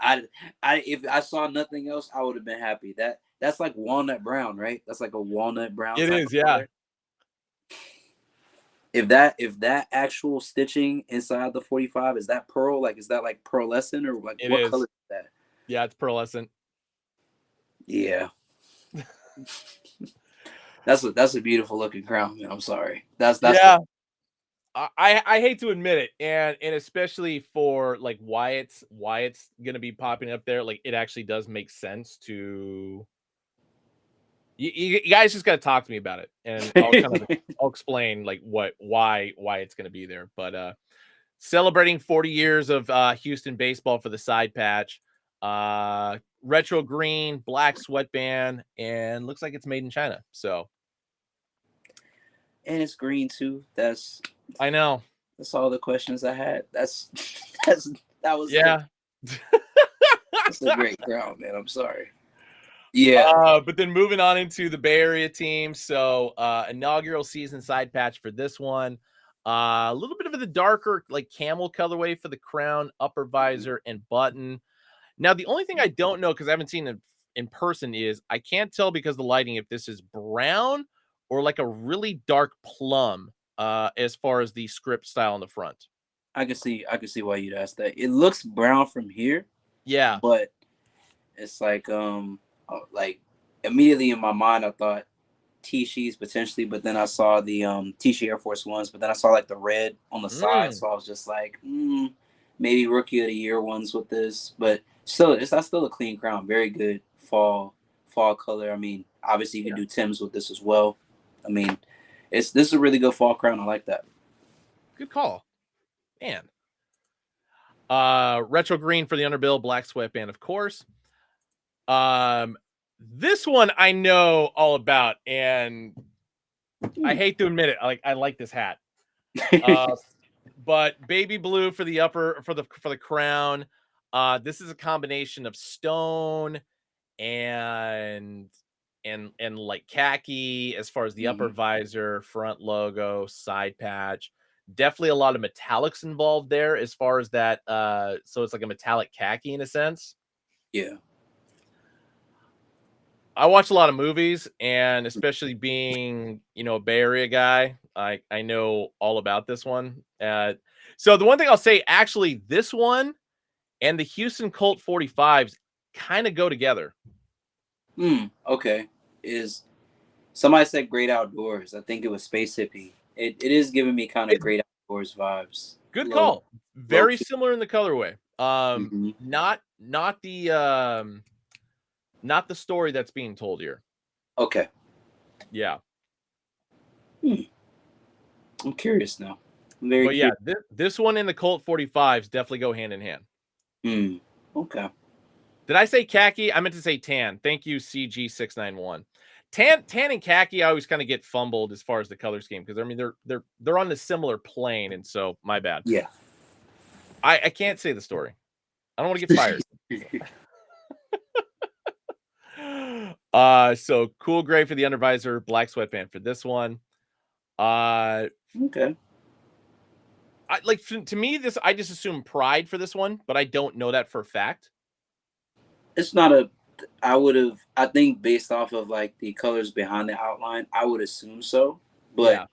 if I saw nothing else, I would have been happy. That's like walnut brown, right? That's like a walnut brown. It is, yeah. Color. If that actual stitching inside the 45 is that pearl, like is that like pearlescent or like what color is that? Yeah, it's pearlescent. Yeah. That's a beautiful looking crown, man. I'm sorry. That's yeah. I hate to admit it, and especially for like why it's gonna be popping up there, like it actually does make sense to You guys just got to talk to me about it, and I'll explain like why it's going to be there. But celebrating 40 years of Houston baseball for the side patch, retro green, black sweatband, and looks like it's made in China. So And it's green too. I know, That's all the questions I had. That was it. yeah. That's a great crowd, man. I'm sorry. Yeah. But then moving on into the Bay Area team. So inaugural season side patch for this one. A little bit of the darker, like camel colorway for the crown, upper visor, and button. Now, the only thing I don't know, because I haven't seen it in person, is I can't tell because of the lighting if this is brown or like a really dark plum as far as the script style on the front. I can see why you'd ask that. It looks brown from here, Yeah. but it's like immediately in my mind I thought Tishi's potentially, but then I saw the Tishi Air Force Ones, but then I saw like the red on the side, so I was just like, maybe rookie of the year ones with this, but still, that's still a clean crown, very good fall color. I mean, obviously you can do Tim's with this as well. I mean, this is a really good fall crown. I like that. Good call. Man. Retro green for the underbill, black sweatband, of course. This one I know all about, and I hate to admit it. I like this hat. But baby blue for the for the crown. This is a combination of stone and like khaki as far as the upper visor, front logo, side patch. Definitely a lot of metallics involved there as far as that. So it's like a metallic khaki in a sense. Yeah. I watch a lot of movies, and especially being, a Bay Area guy, I know all about this one. So the one thing I'll say, actually, this one and the Houston Colt 45s kind of go together. Okay. Is Somebody said great outdoors. I think it was Space Hippie. It is giving me kind of It's great outdoors vibes. good Low call. low Very key. similar in the colorway. Mm-hmm. Not the story that's being told here. Okay. Yeah. I'm curious now. I'm very But yeah, curious. this one and the Colt 45s definitely go hand in hand. Okay. Did I say khaki? I meant to say tan. Thank you, CG691. Tan and khaki, I always kind of get fumbled as far as the color scheme because I mean they're on a similar plane, and so my bad. Yeah. I can't say the story. I don't want to get fired. So cool gray for the undervisor, black sweatband for this one. Okay. To me, I just assume pride for this one, but I don't know that for a fact. It's not a. I think based off of like the colors behind the outline, I would assume so. But Yeah.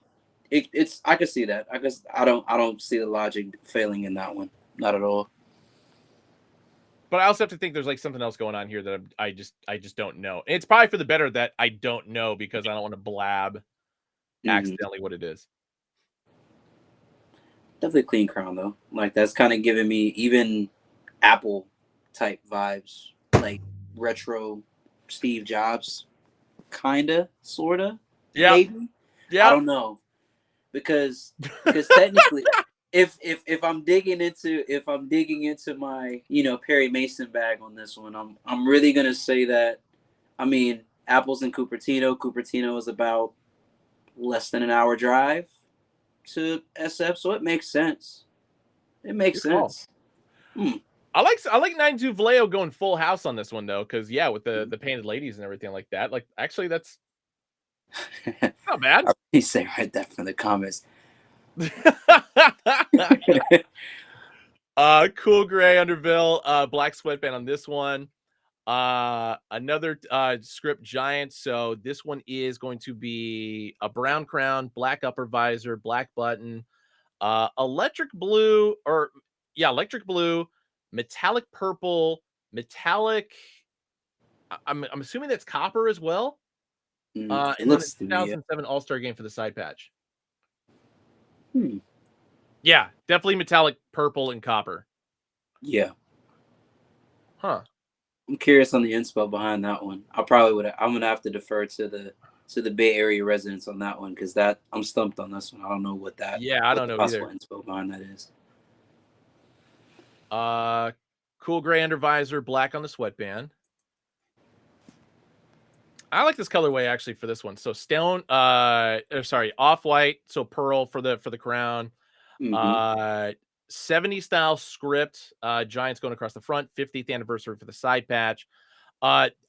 it's I can see that. I don't see the logic failing in that one. Not at all. But I also have to think there's like something else going on here that I just don't know. It's probably for the better that I don't know because I don't want to blab accidentally what it is. Definitely clean crown though. Like that's kind of giving me even Apple type vibes, like retro Steve Jobs, kinda, sorta, Yeah. maybe. I Yeah. don't know because technically, if I'm digging into my Perry Mason bag on this one, I'm really gonna say that. I mean, Apple's in Cupertino. Cupertino is about less than an hour drive to SF, so it makes sense. It makes Good call. sense. Hmm. I like 92 Vallejo going full house on this one though, because yeah, with the painted ladies and everything like that. Like actually that's not bad. He say right there in the comments. Cool gray underbill, black sweatband on this one. Another script giant. So this one is going to be a brown crown, black upper visor, black button, electric blue, electric blue, metallic purple, metallic. I'm assuming that's copper as well. It And then a looks to me, yeah. 2007 All-Star game for the side patch. Hmm. Yeah, definitely metallic purple and copper. Yeah. Huh. I'm curious on the inspo behind that one. I probably would. I'm gonna have to defer to the Bay Area residents on that one because that I'm stumped on this one. I don't know Yeah, I what don't the know possible either. inspo behind that is. Cool gray under visor, black on the sweatband. I like this colorway actually for this one. So stone, sorry, off white, so pearl for the crown. Mm-hmm. 70 style script, Giants going across the front, 50th anniversary for the side patch.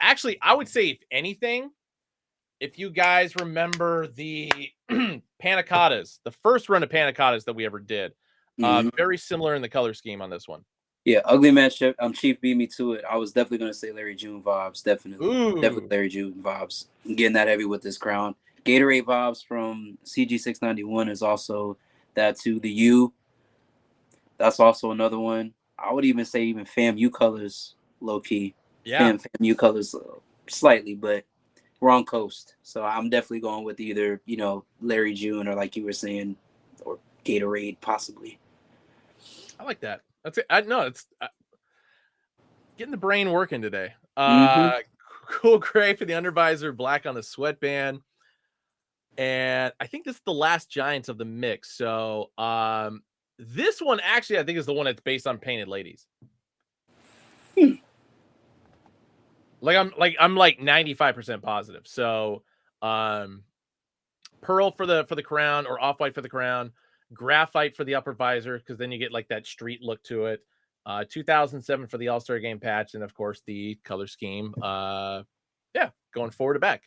Actually, I would say if anything, if you guys remember the panna cottas, the first run of panna cottas that we ever did, Mm-hmm. very similar in the color scheme on this one. Yeah, Ugly Man Chief beat me to it. I was definitely gonna say Larry June vibes. Definitely Ooh, Larry June vibes. I'm getting that heavy with this crown. Gatorade vibes from CG691 is also that too. The U, that's also another one. I would even say even FAMU colors, low key. yeah. FAMU colors slightly, but wrong coast. So I'm definitely going with either Larry June or like you were saying, or Gatorade possibly. I like that. That's it. I know it's getting the brain working today. Mm-hmm. Cool gray for the undervisor, black on the sweatband. And I think this is the last Giants of the mix. So this one actually I think is the one that's based on Painted Ladies. Hmm. I'm like 95% positive. So pearl for the crown or off-white for the crown, graphite for the upper visor, because then you get like that street look to it. 2007 for the All-Star game patch, and of course the color scheme. Yeah, going forward to back.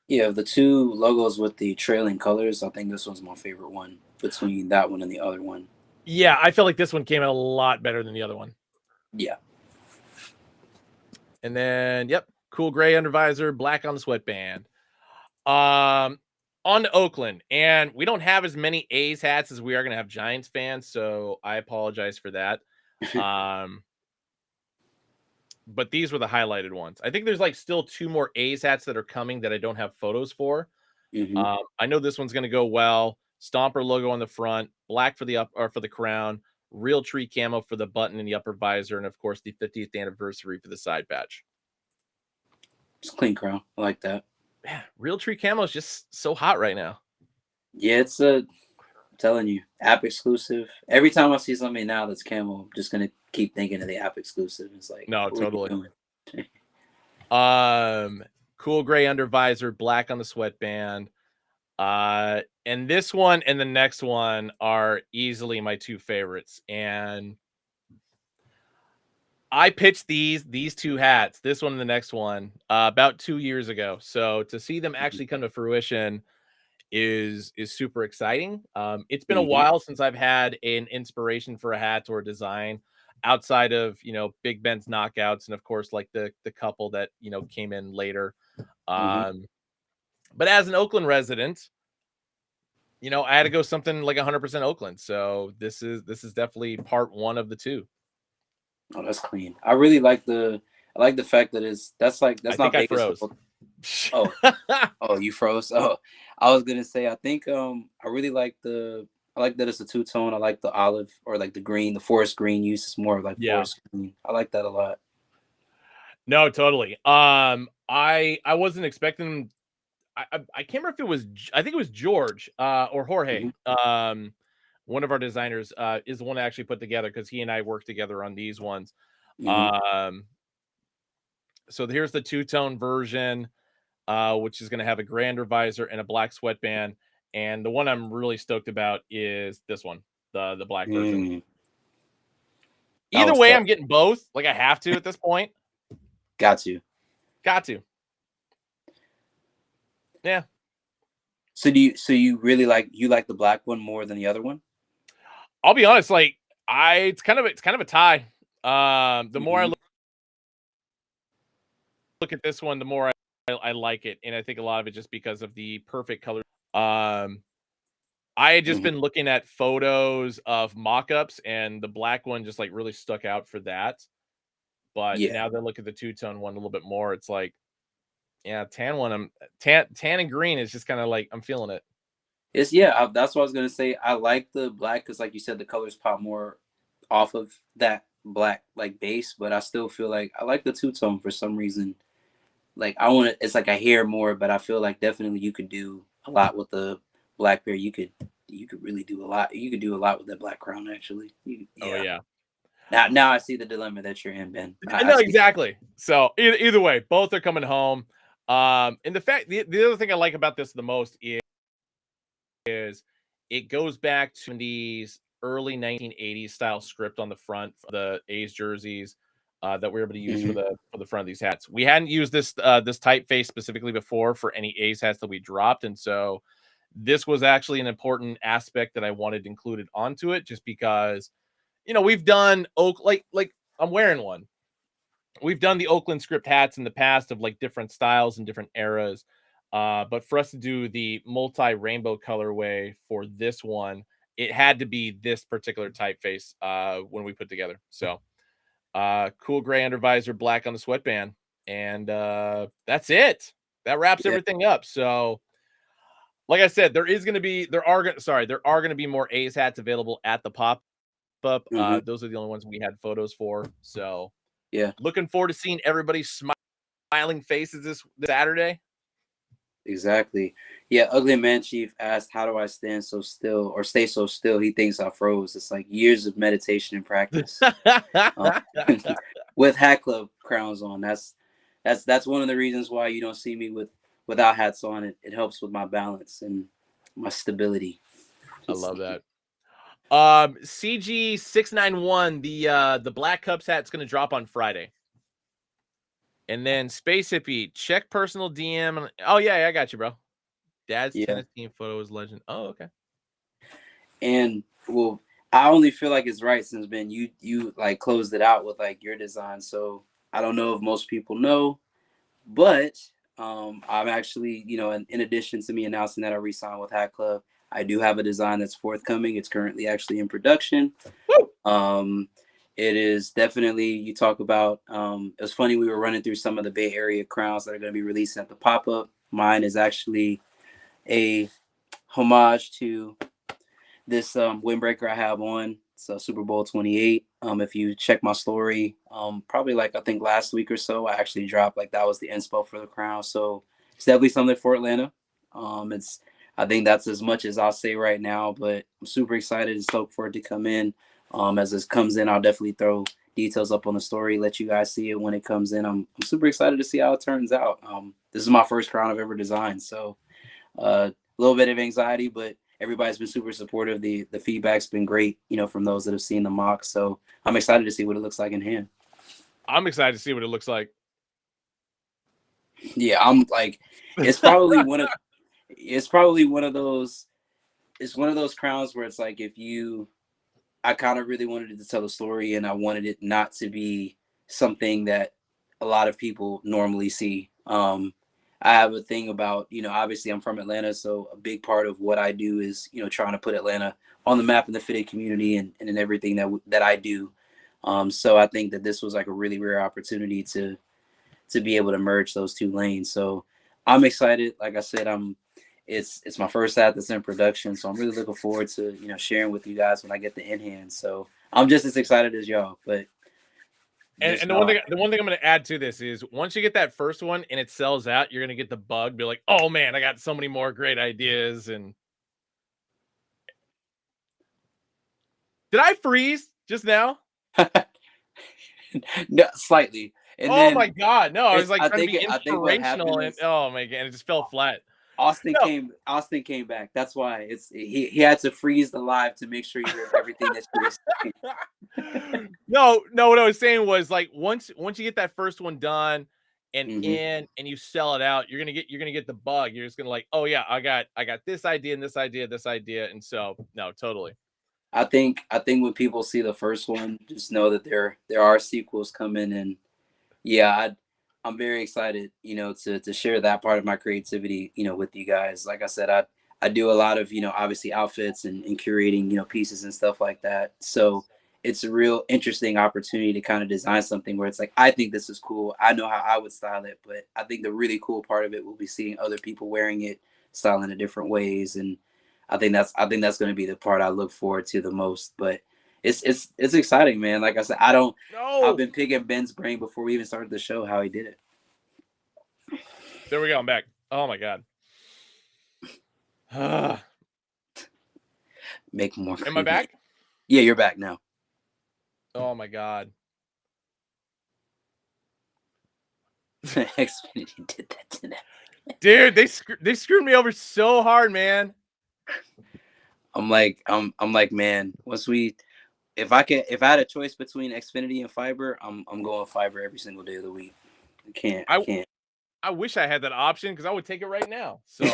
Yeah, the two logos with the trailing colors, I think this one's my favorite one between that one and the other one. Yeah, I feel like this one came out a lot better than the other one. Yeah. And then, yep, cool gray undervisor, black on the sweatband. On to Oakland, and we don't have as many A's hats as we are going to have Giants fans, so I apologize for that. But these were the highlighted ones. I think there's like still 2 more A's hats that are coming that I don't have photos for. Mm-hmm. I know this one's going to go well. Stomper logo on the front, black for the up or for the crown, real tree camo for the button in the upper visor, and of course the 50th anniversary for the side patch. It's a clean crown. I like that. Man, real tree camo is just so hot right now. Yeah, I'm telling you, app exclusive. Every time I see something now that's camo, I'm just gonna keep thinking of the app exclusive. It's like, No, what are you totally. doing? Cool gray under visor, black on the sweatband. And this one and the next one are easily my 2 favorites. And I pitched these 2 hats, this one and the next one, about 2 years ago. So to see them actually come to fruition is super exciting. It's been a Mm-hmm. while since I've had an inspiration for a hat or a design outside of, Big Ben's knockouts and of course like the couple that, came in later. Mm-hmm. But as an Oakland resident, I had to go something like 100% Oakland. So this is definitely part 1 of the 2. Oh, that's clean. I like the fact that I that's think not I Vegas. froze. Oh, oh, you froze. Oh, I was gonna say I think I really like I like that it's a two-tone. I like the olive or like the green, the forest green use. It's more of like Yeah. forest green. I like that a lot. No, totally. I wasn't expecting. I can't remember if it was. I think it was George or Jorge. Mm-hmm. One of our designers is the one that actually put together because he and I worked together on these ones. Mm-hmm. Um, so here's the two-tone version, which is going to have a grander visor and a black sweatband. And the one I'm really stoked about is this one, the black version. Mm. That Either was way, tough. I'm getting both. Like I have to at this point. Got you. Got to. Yeah. So you really like the black one more than the other one? I'll be honest, like it's kind of a tie. The more I Mm-hmm. look at this one, the more I like it, and I think a lot of it just because of the perfect color. I had just Mm-hmm. been looking at photos of mock-ups, and the black one just like really stuck out for that. But Yeah. now that I look at the two-tone one a little bit more, it's like, yeah, tan one. I'm tan and green is just kind of like I'm feeling it. That's what I was gonna say. I like the black because, like you said, the colors pop more off of black like base, but I still feel like I like the two-tone for some reason. Like I want to, it's like I hear more, but I feel like definitely you could do a lot with the black pair. You could really do a lot. You could do a lot with that black crown actually. Oh Yeah. yeah. Now I see the dilemma that you're in, Ben. I No, see. exactly. So either way, both are coming home. And the other thing I like about this the most is it goes back to these early 1980s style script on the front for the A's jerseys that we were able to use for Mhm. the front of these hats. We hadn't used this typeface specifically before for any A's hats that we dropped, and so this was actually an important aspect that I wanted included onto it, just because we've done oak like I'm wearing one. We've done the Oakland script hats in the past of like different styles and different eras. But for us to do the multi rainbow colorway for this one, it had to be this particular typeface when we put together. So cool gray under visor, black on the sweatband. And that's it. That wraps Yeah. everything up. So like I said, there are gonna be more A's hats available at the pop up. Mhm. Those are the only ones we had photos for. So Yeah. looking forward to seeing everybody's smiling faces this Saturday. Exactly. Yeah, Ugly Man Chief asked, "How do I stand so still or stay so still?" He thinks I froze. It's like years of meditation and practice. Um, with Hat Club crowns on. That's one of the reasons why you don't see me without hats on. It helps with my balance and my stability. I It's- love that. CG691, the Black Cups hat's gonna drop on Friday. And then Space Hippie, check personal DM. Oh yeah, I got you, bro. Dad's yeah, tennis team photo is legend. Oh, okay. and well, I only feel like it's right since Ben, you like closed it out with like your design. So I don't know if most people know, but I'm actually, in addition to me announcing that I re-signed with Hat Club, I do have a design that's forthcoming. It's currently actually in production. Woo! Um, it is definitely, you talk about, it's funny, we were running through some of the Bay Area crowns that are going to be releasing at the pop-up. Mine is actually a homage to this windbreaker I have on. So Super Bowl 28. If you check my story, probably like I think last week or so, I actually dropped like that was the inspo for the crown. So it's definitely something for Atlanta. It's I think that's as much as I'll say right now, but I'm super excited and stoked for it to come in. As this comes in, I'll definitely throw details up on the story, let you guys see it when it comes in. I'm super excited to see how it turns out. This is my first crown I've ever designed, so a little bit of anxiety, but everybody's been super supportive. The feedback's been great, from those that have seen the mock. So I'm excited to see what it looks like in hand. I'm excited to see what it looks like. Yeah, I'm like, it's probably one of it's probably one of those it's one of those crowns where it's like I kind of really wanted it to tell a story and I wanted it not to be something that a lot of people normally see. I have a thing about, obviously I'm from Atlanta, so a big part of what I do is, trying to put Atlanta on the map in the fitted community and in everything that I do. So I think that this was like a really rare opportunity to be able to merge those two lanes. So I'm excited. Like I said, it's my first hat that's in production, so I'm really looking forward to sharing with you guys when I get the in hand. So I'm just as excited as y'all, but just And know the one thing I'm gonna add to this is once you get that first one and it sells out, you're gonna get the bug, be like, oh man, I got so many more great ideas. And did I freeze just now? no, slightly. And Oh then my god, no, I was it's like I trying to think be I think what inspirational happened and is oh my god, it just fell flat. Austin No, came back. That's why he had to freeze the live to make sure you heard everything that you were saying. no, what I was saying was like once you get that first one done and hmm and you sell it out, you're gonna get the bug. You're just gonna like, oh yeah, I got this idea and this idea. And so no, totally. I think when people see the first one, just know that there are sequels coming, and yeah, I'm very excited, to share that part of my creativity, with you guys. Like I said, I do a lot of, obviously outfits and curating, pieces and stuff like that. So it's a real interesting opportunity to kind of design something where it's like, I think this is cool. I know how I would style it, but I think the really cool part of it will be seeing other people wearing it, styling it different ways. And I think that's going to be the part I look forward to the most. But it's exciting, man. Like I said, I've No. been picking Ben's brain before we even started the show how he did it. There we go. I'm back. Oh my god. Make more Am I creamy. back? Yeah, you're back now. Oh my god. Xfinity did that to them. Dude, they screwed me over so hard, man. I'm like, man, if I had a choice between Xfinity and fiber, I'm going fiber every single day of the week. I can't. I wish I had that option because I would take it right now. So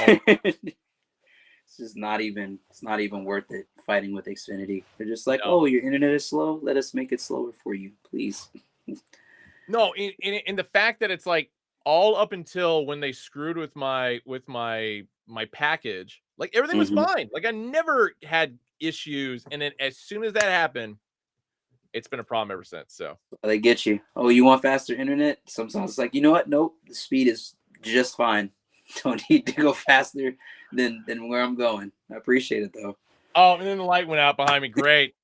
It's not even worth it fighting with Xfinity. They're just like, no. oh, your internet is slow. Let us make it slower for you, please. No, in the fact that it's like all up until when they screwed with my package, like everything was Mhm. fine. Like I never had issues, and then as soon as that happened, it's been a problem ever since. So They get you. Oh, you want faster internet? Sometimes it's like, you know what? Nope, the speed is just fine. Don't need to go faster than where I'm going. I appreciate it though. oh, and then the light went out behind me. Great.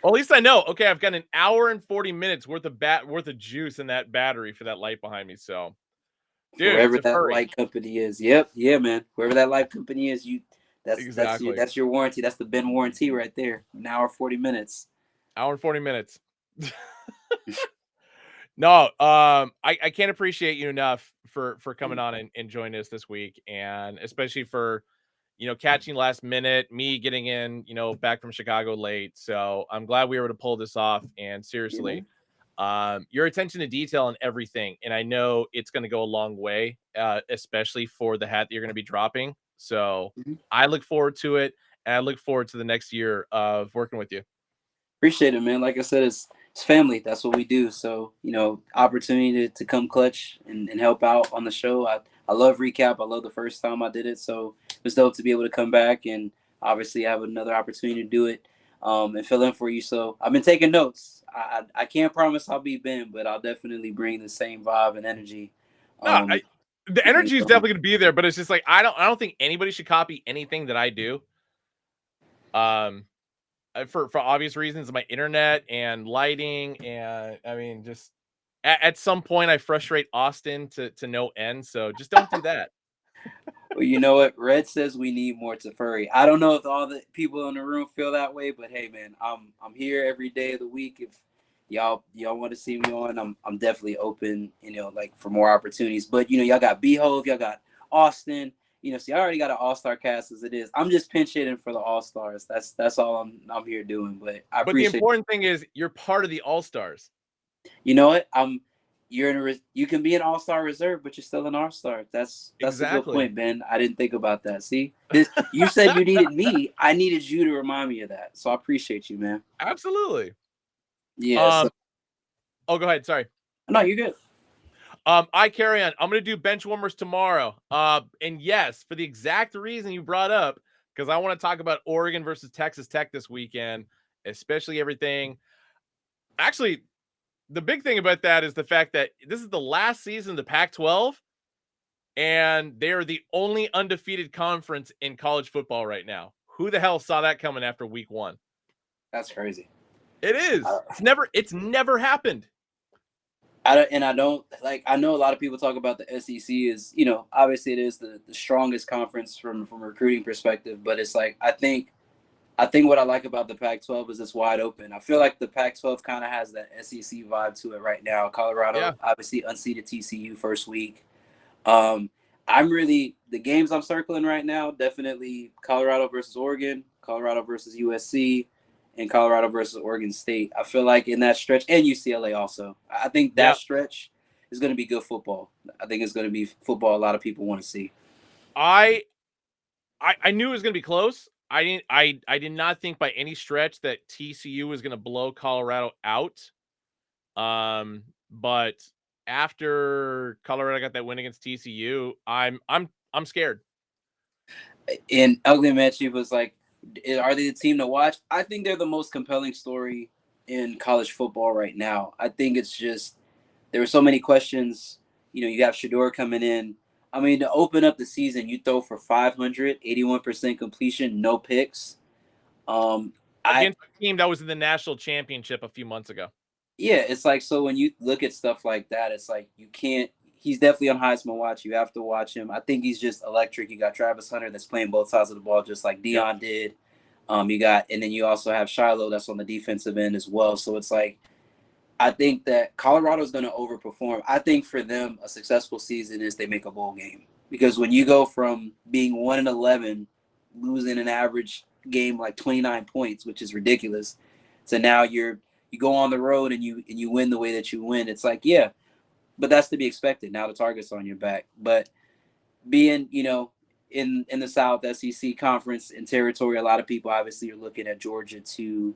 Well, at least I know. Okay, I've got an hour and 40 minutes worth of juice in that battery for that light behind me. So, dude, Wherever that Teferi. light company is. Yep, yeah, man. Wherever that light company is, Exactly. that's your warranty. That's the Ben warranty right there. An hour 40 minutes. Hour and 40 minutes. No, I can't appreciate you enough for coming on and joining us this week, and especially for catching last minute, me getting in, back from Chicago late. So I'm glad we were able to pull this off. And Yeah, seriously, man. your attention to detail and everything, and I know it's going to go a long way, especially for the hat that you're going to be dropping. So Mhm. I look forward to it, and I look forward to the next year of working with you. Appreciate it, man. Like I said, it's family. That's what we do. So, opportunity to come clutch and help out on the show. I love recap. I love the first time I did it. So it was dope to be able to come back and obviously have another opportunity to do it and fill in for you. So I've been taking notes. I can't promise I'll be Ben, but I'll definitely bring the same vibe and energy. No, Um, the keeping it energy is going. definitely going to be there, but it's just like I don't think anybody should copy anything that I do. Um, for obvious reasons, my internet and lighting, and I mean, just at some point, I frustrate Austin to no end. So just don't do that. Well, you know what? Red says we need more Teferi. I don't know if all the people in the room feel that way, but hey, man, I'm here every day of the week. If y'all want to see me on, I'm definitely open. Like for more opportunities. But y'all got Beehove, y'all got Austin. See, I already got an All Star cast as it is. I'm just pinch hitting for the All Stars. That's all I'm here doing. But I But the appreciate. important thing is you're part of the All Stars. You know what? You can be an all-star reserve, but you're still an all-star. That's a good Exactly. point, Ben. I didn't think about that. See, you said you needed me. I needed you to remind me of that. So I appreciate you, man. Absolutely. Yeah. So Um. Oh, go ahead. Sorry. no, you're good. I carry on. I'm gonna do bench warmers tomorrow. And yes, for the exact reason you brought up, because I want to talk about Oregon versus Texas Tech this weekend, especially everything. Actually, the big thing about that is the fact that this is the last season of the Pac-12, and they are the only undefeated conference in college football right now. Who the hell saw that coming after week one? That's crazy. It is. Uh, It's never happened. I don't like. I know a lot of people talk about the SEC is obviously it is the strongest conference from a recruiting perspective, but it's like I think what I like about the Pac-12 is it's wide open. I feel like the Pac-12 kind of has that SEC vibe to it right now. Yeah. Colorado, obviously unseeded TCU first week. Um, I'm really the games I'm circling right now. Definitely Colorado versus Oregon, Colorado versus USC, and Colorado versus Oregon State. I feel like in that stretch, and UCLA also. I think Yeah. that stretch is going to be good football. I think it's going to be football a lot of people want to see. I I knew it was gonna be close. I did not think by any stretch that TCU was gonna blow Colorado out. But after Colorado got that win against TCU, I'm scared. And Ugly Matchy was like, are they the team to watch? I think they're the most compelling story in college football right now. I think it's just there were so many questions. You have Shador coming in. I mean, to open up the season, you throw for 500, 81% completion, no picks. Um, I against a team that was in the national championship a few months ago. Yeah, it's like, so when you look at stuff like that, it's like you can't. He's definitely on Heisman watch. You have to watch him. I think he's just electric. You got Travis Hunter that's playing both sides of the ball, just like Yep. Dion did. You got, and then you also have Shiloh that's on the defensive end as well. So it's like, I think that Colorado's going to overperform. I think for them, a successful season is they make a bowl game, because when you go from being 1-11, losing an average game like 29 points, which is ridiculous, to now you go on the road and you win the way that you win. It's like, yeah, but that's to be expected. Now the target's on your back. But being, in the South SEC conference and territory, a lot of people obviously are looking at Georgia to,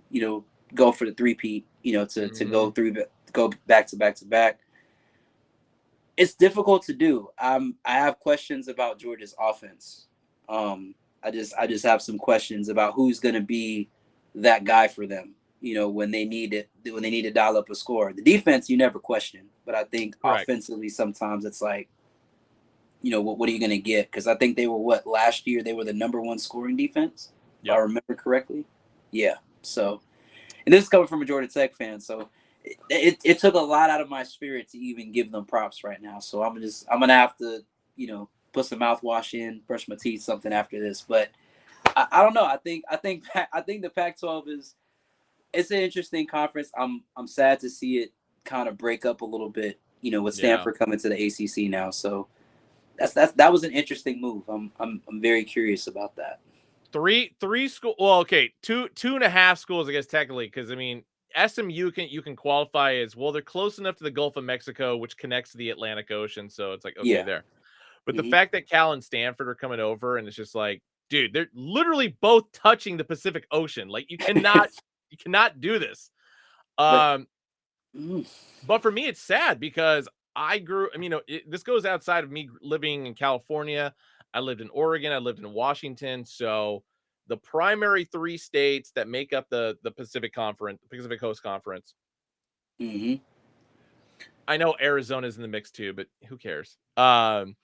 go for the three-peat, to Mhm. go back to back to back. It's difficult to do. I have questions about Georgia's offense. I just have some questions about who's going to be that guy for them. When they need it, when they need to dial up a score. The defense you never question, but I think Correct. offensively sometimes it's like, what are you going to get? Because I think they were, last year they were the number one scoring defense, if I Yep. remember correctly. Yeah. So, and this is coming from a Georgia Tech fan, so it took a lot out of my spirit to even give them props right now. So I'm gonna have to, put some mouthwash in, brush my teeth, something after this. But I don't know. I think the Pac-12 is, it's an interesting conference. I'm sad to see it kind of break up a little bit. With Yeah. Stanford coming to the ACC now. So that was an interesting move. I'm very curious about that. Three school. Well, okay, two and a half schools, I guess technically, because I mean SMU you can qualify as well. They're close enough to the Gulf of Mexico, which connects to the Atlantic Ocean, so it's like okay Yeah. there. But the Hmm. fact that Cal and Stanford are coming over, and it's just like, dude, they're literally both touching the Pacific Ocean. Like you cannot do this. But Um, mm, but for me, it's sad because I mean, this goes outside of me living in California. I lived in Oregon. I lived in Washington. So the primary three states that make up the Pacific Coast Conference. mhm. I know Arizona's in the mix too, but who cares? I'm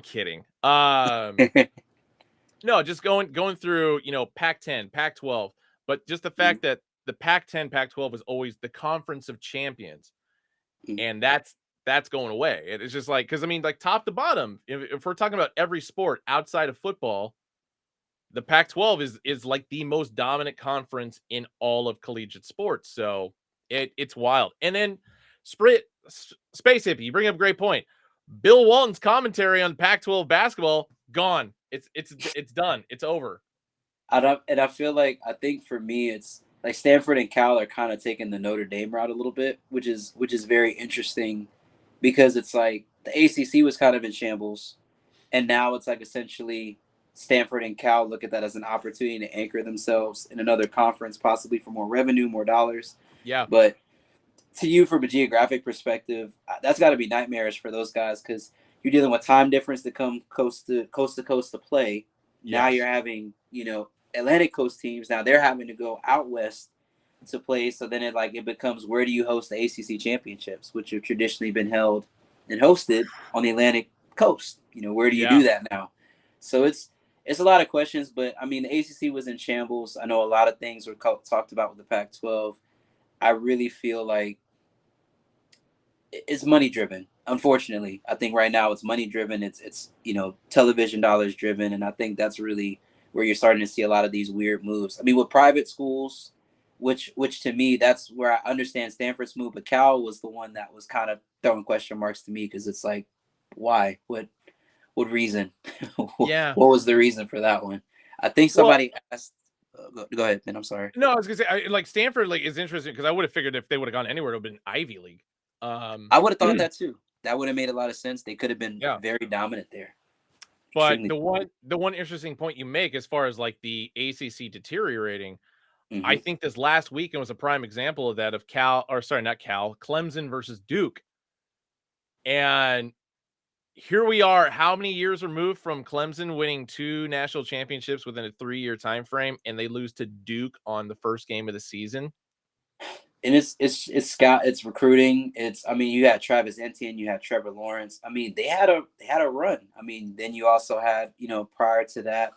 kidding. No, just going through, Pac-10, Pac-12, but just the Mhm, fact that the Pac-10, Pac-12 was always the conference of champions. mhm. And that's going away. It's just like, because I mean, like top to bottom, if we're talking about every sport outside of football, the Pac-12 is like the most dominant conference in all of collegiate sports. So it's wild. And then Space Hippie, you bring up a great point. Bill Walton's commentary on Pac-12 basketball gone. It's done. It's over. And I feel like, I think for me it's like Stanford and Cal are kind of taking the Notre Dame route a little bit, which is very interesting, because it's like the ACC was kind of in shambles, and now it's like essentially Stanford and Cal look at that as an opportunity to anchor themselves in another conference, possibly for more revenue, more dollars. Yeah. But to you, from a geographic perspective, that's got to be nightmarish for those guys, because you're dealing with time difference to come coast to play. Now Yes. you're having, Atlantic Coast teams. Now they're having to go out west to play. So then it becomes, where do you host the ACC championships, which have traditionally been held and hosted on the Atlantic Coast? Where do you Yeah. do that now? So it's a lot of questions, but I mean the ACC was in shambles. I know a lot of things were talked about with the Pac-12. I really feel like it's money driven. Unfortunately, I think right now it's money driven. It's television dollars driven, and I think that's really where you're starting to see a lot of these weird moves. I mean, with private schools, which to me, that's where I understand Stanford's move, but Cal was the one that was kind of throwing question marks to me, because it's like, why? What reason? what Yeah. was the reason for that one? I think Well, somebody asked. Go ahead, then. I'm sorry. no, I was gonna say, like Stanford, like is interesting because I would have figured if they would have gone anywhere, it would have been Ivy League. Um, I would have thought that too. That would have made a lot of sense. They could have been yeah. very dominant there. But Extremely. the one interesting point you make as far as like the ACC deteriorating, I Hmm. think this last weekend was a prime example of that, of Cal, or sorry, not Cal, Clemson versus Duke. And here we are, how many years removed from Clemson winning two national championships within a 3-year time frame, and they lose to Duke on the first game of the season. And it's scout, it's recruiting. It's, I mean, you had Travis Etienne, you had Trevor Lawrence. I mean, they had a run. I mean, then you also had, prior to that,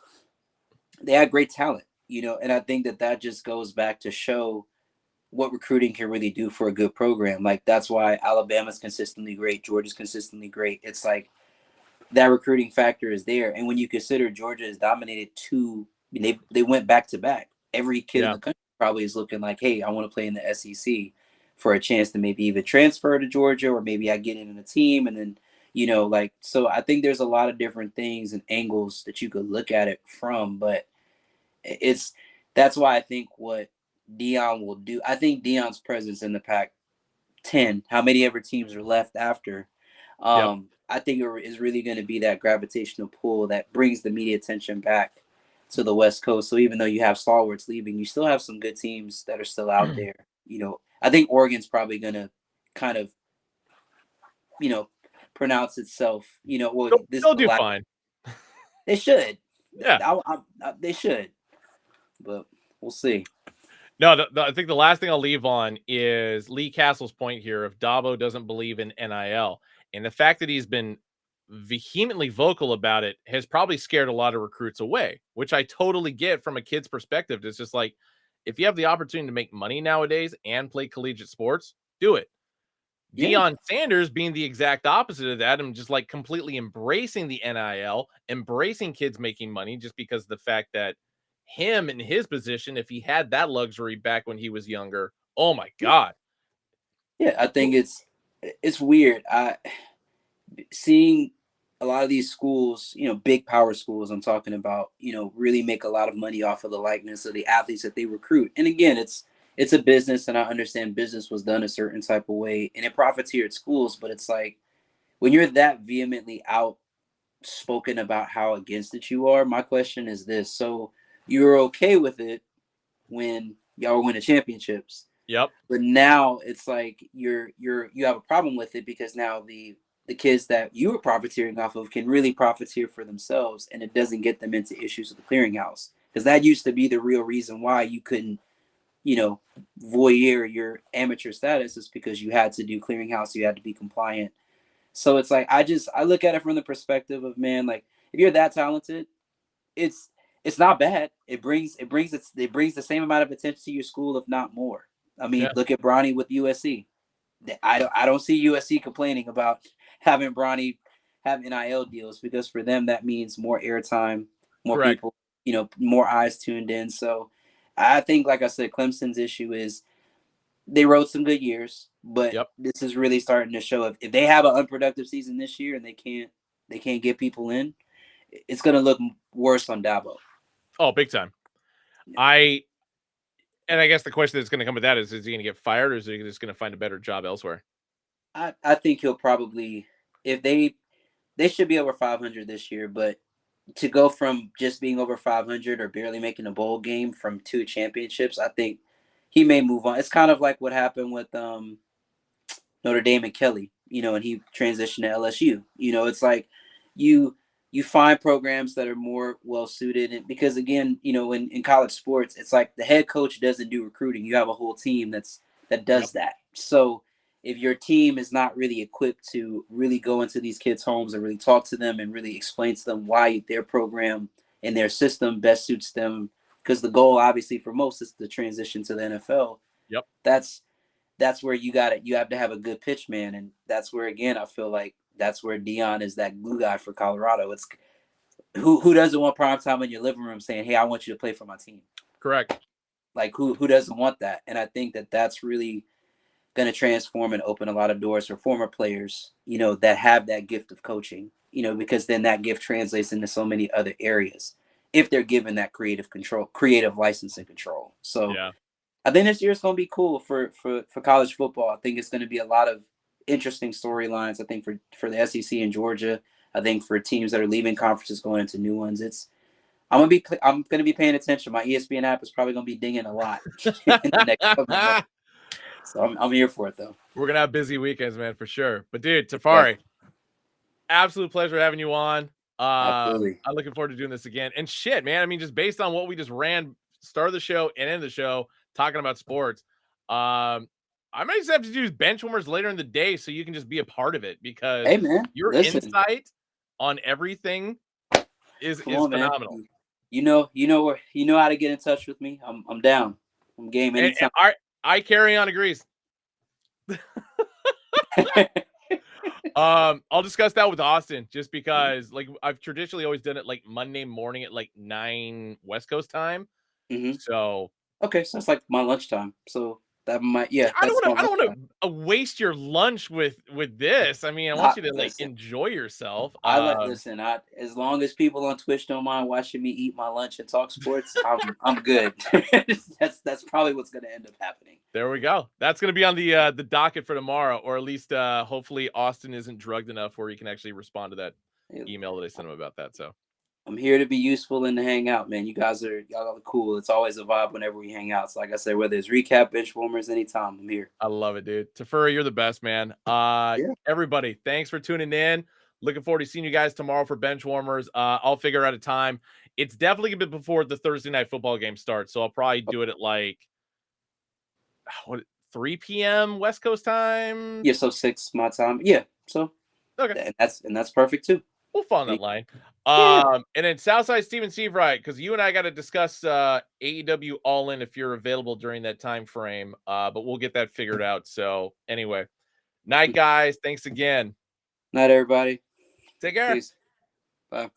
they had great talent. And I think that just goes back to show what recruiting can really do for a good program. Like that's why Alabama's consistently great, Georgia's consistently great. It's like that recruiting factor is there. And when you consider Georgia has dominated they went back to back. Every kid in Yeah. the country probably is looking like, hey, I want to play in the SEC for a chance to maybe even transfer to Georgia, or maybe I get in a team and then, so I think there's a lot of different things and angles that you could look at it from, but it's that's why I think what Dion will do. I think Dion's presence in the Pac-10, how many ever teams are left after, Yep. I think it is really going to be that gravitational pull that brings the media attention back to the West Coast. So even though you have stalwarts leaving, you still have some good teams that are still out there. I think Oregon's probably going to kind of, pronounce itself. This is They'll the do last. fine. They should. Yeah. They should, but we'll see. No, I think the last thing I'll leave on is Lee Castle's point here of Dabo doesn't believe in NIL. And the fact that he's been vehemently vocal about it has probably scared a lot of recruits away, which I totally get from a kid's perspective. It's just like, if you have the opportunity to make money nowadays and play collegiate sports, do it. Yeah. Deion Sanders being the exact opposite of that, and just like completely embracing the NIL, embracing kids making money just because of the fact that him in his position, if he had that luxury back when he was younger, oh my God. Yeah, I think it's weird. Seeing a lot of these schools, big power schools I'm talking about, really make a lot of money off of the likeness of the athletes that they recruit. And again, it's a business, and I understand business was done a certain type of way and it profiteered schools, but it's like when you're that vehemently outspoken about how against it you are, my question is this. So you're okay with it when y'all win the championships. Yep. But now it's like you have a problem with it because now the kids that you were profiteering off of can really profiteer for themselves, and it doesn't get them into issues with the clearinghouse, because that used to be the real reason why you couldn't, voyeur your amateur status, is because you had to do clearinghouse, you had to be compliant. So it's like I look at it from the perspective of, man, like if you're that talented, it's it's not bad. It brings the same amount of attention to your school, if not more. I mean, Yeah. look at Bronny with USC. I don't see USC complaining about having Bronny have NIL deals, because for them that means more airtime, more Correct. people, more eyes tuned in. So I think, like I said, Clemson's issue is they rode some good years, but Yep. this is really starting to show if they have an unproductive season this year and they can't get people in, it's going to look worse on Dabo. Oh, big time. And I guess the question that's going to come with that is he going to get fired, or is he just going to find a better job elsewhere? I think he'll probably, if they should be over 500 this year, but to go from just being over 500 or barely making a bowl game from 2 championships, I think he may move on. It's kind of like what happened with Notre Dame and Kelly, and he transitioned to LSU. It's like you you find programs that are more well suited, and because again, in college sports, it's like the head coach doesn't do recruiting. You have a whole team that Yep. does that. So if your team is not really equipped to really go into these kids' homes and really talk to them and really explain to them why their program and their system best suits them, because the goal obviously for most is to transition to the NFL. Yep. That's where you have to have a good pitch man, and that's where, again, I feel like that's where Dion is that glue guy for Colorado. It's who doesn't want prime time in your living room saying, "Hey, I want you to play for my team." Correct. Like who doesn't want that? And I think that's really going to transform and open a lot of doors for former players, that have that gift of coaching, because then that gift translates into so many other areas if they're given that creative license and control. So Yeah. I think this year is going to be cool for college football. I think it's going to be a lot of interesting storylines. I think for the SEC in Georgia, I think for teams that are leaving conferences going into new ones, I'm gonna be paying attention. My ESPN app is probably going to be dinging a lot in the next couple of months. So I'm here for it though. We're going to have busy weekends, man, for sure. But dude, Exactly. Teferi, absolute pleasure having you on. Absolutely. I'm looking forward to doing this again. And shit, man, I mean, just based on what we just ran, start of the show and end of the show, talking about sports, I might just have to do bench warmers later in the day so you can just be a part of it, because Hey man, your listen. insight on everything is Come on, man. phenomenal. you know how to get in touch with me. I'm down. I'm game And anytime. I carry on agrees. I'll discuss that with Austin just because like I've traditionally always done it like Monday morning at like 9 West Coast time. Hmm. So Okay, so that's like my lunchtime. So that might, yeah, yeah, that's my I don't lunchtime. want to waste your lunch with this. I mean, I want I, you to like listen, enjoy yourself. listen. I As long as people on Twitch don't mind watching me eat my lunch and talk sports, I'm good. That's probably what's gonna end up happening. There we go. That's going to be on the docket for tomorrow, or at least hopefully Austin isn't drugged enough where he can actually respond to that Yeah, email that I sent him about that. So I'm here to be useful and to hang out, man. Y'all are cool. It's always a vibe whenever we hang out. So like I said, whether it's recap, bench warmers, anytime, I'm here. I love it, dude. Teferi, you're the best, man. Yeah. Everybody, thanks for tuning in. Looking forward to seeing you guys tomorrow for bench warmers. I'll figure out a time. It's definitely gonna be before the Thursday night football game starts, so I'll probably do it at like what 3 p.m. West Coast time. Yeah, so 6 my time. Yeah. So Okay, and that's perfect too. we'll fall on that Any- line. Yeah. And then Southside Steven Steve, right? Because you and I got to discuss AEW All In if you're available during that time frame. But we'll get that figured out. So anyway, night, guys. Thanks again. Night, everybody. Take care. Peace. Bye.